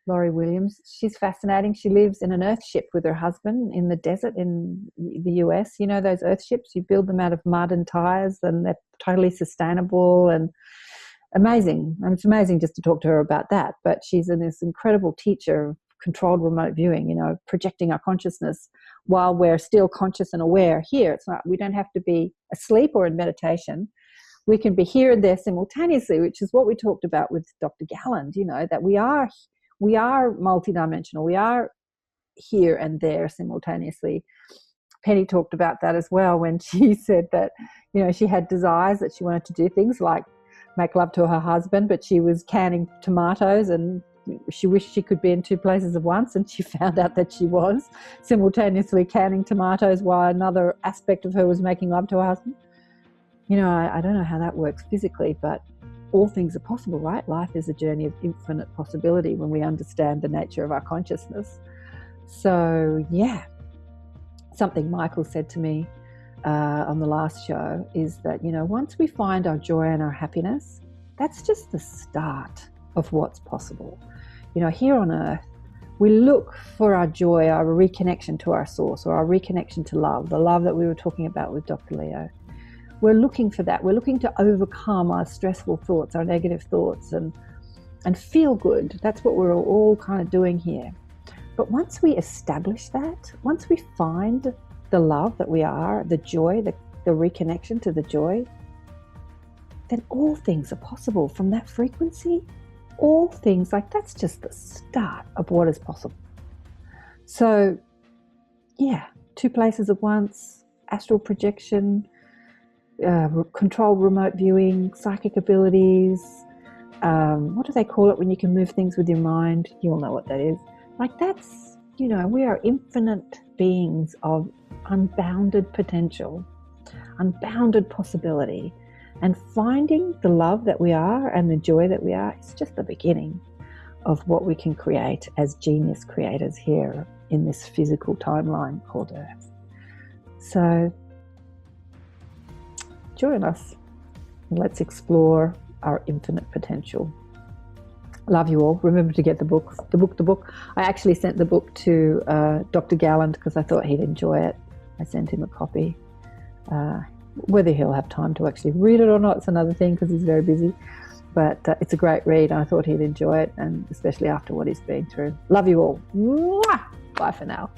Laurie Williams. She's fascinating. She lives in an earthship with her husband in the desert in the US. You know those earthships? You build them out of mud and tires, and they're totally sustainable and amazing. And it's amazing just to talk to her about that. But she's this incredible teacher of controlled remote viewing, you know, projecting our consciousness while we're still conscious and aware here. It's not, we don't have to be asleep or in meditation. We can be here and there simultaneously, which is what we talked about with Dr. Galland, you know, that we are multidimensional. We are here and there simultaneously. Penny talked about that as well when she said that, you know, she had desires that she wanted to do things like make love to her husband, but she was canning tomatoes and she wished she could be in two places at once, and she found out that she was simultaneously canning tomatoes while another aspect of her was making love to her husband. You know, I don't know how that works physically, but all things are possible, right? Life is a journey of infinite possibility when we understand the nature of our consciousness. So, yeah, something Michael said to me on the last show is that, you know, once we find our joy and our happiness, that's just the start of what's possible. You know, here on earth, we look for our joy, our reconnection to our source, or our reconnection to love, the love that we were talking about with Dr. Leo. We're looking for that. We're looking to overcome our stressful thoughts, our negative thoughts, and feel good. That's what we're all kind of doing here. But once we establish that, once we find the love that we are, the joy, the reconnection to the joy, then all things are possible from that frequency. All things, like, that's just the start of what is possible. So, yeah, two places at once, astral projection, controlled remote viewing, psychic abilities, what do they call it when you can move things with your mind? You'll know what that is. Like, that's, you know, we are infinite beings of unbounded potential, unbounded possibility. And finding the love that we are and the joy that we are is just the beginning of what we can create as genius creators here in this physical timeline called Earth. So join us let's explore our infinite potential. Love you all. Remember to get the book. I actually sent the book to Dr. Galland because I thought he'd enjoy it. I sent him a copy. Whether he'll have time to actually read it or not, it's another thing because he's very busy. But it's a great read, and I thought he'd enjoy it, and especially after what he's been through. Love you all. Mwah! Bye for now.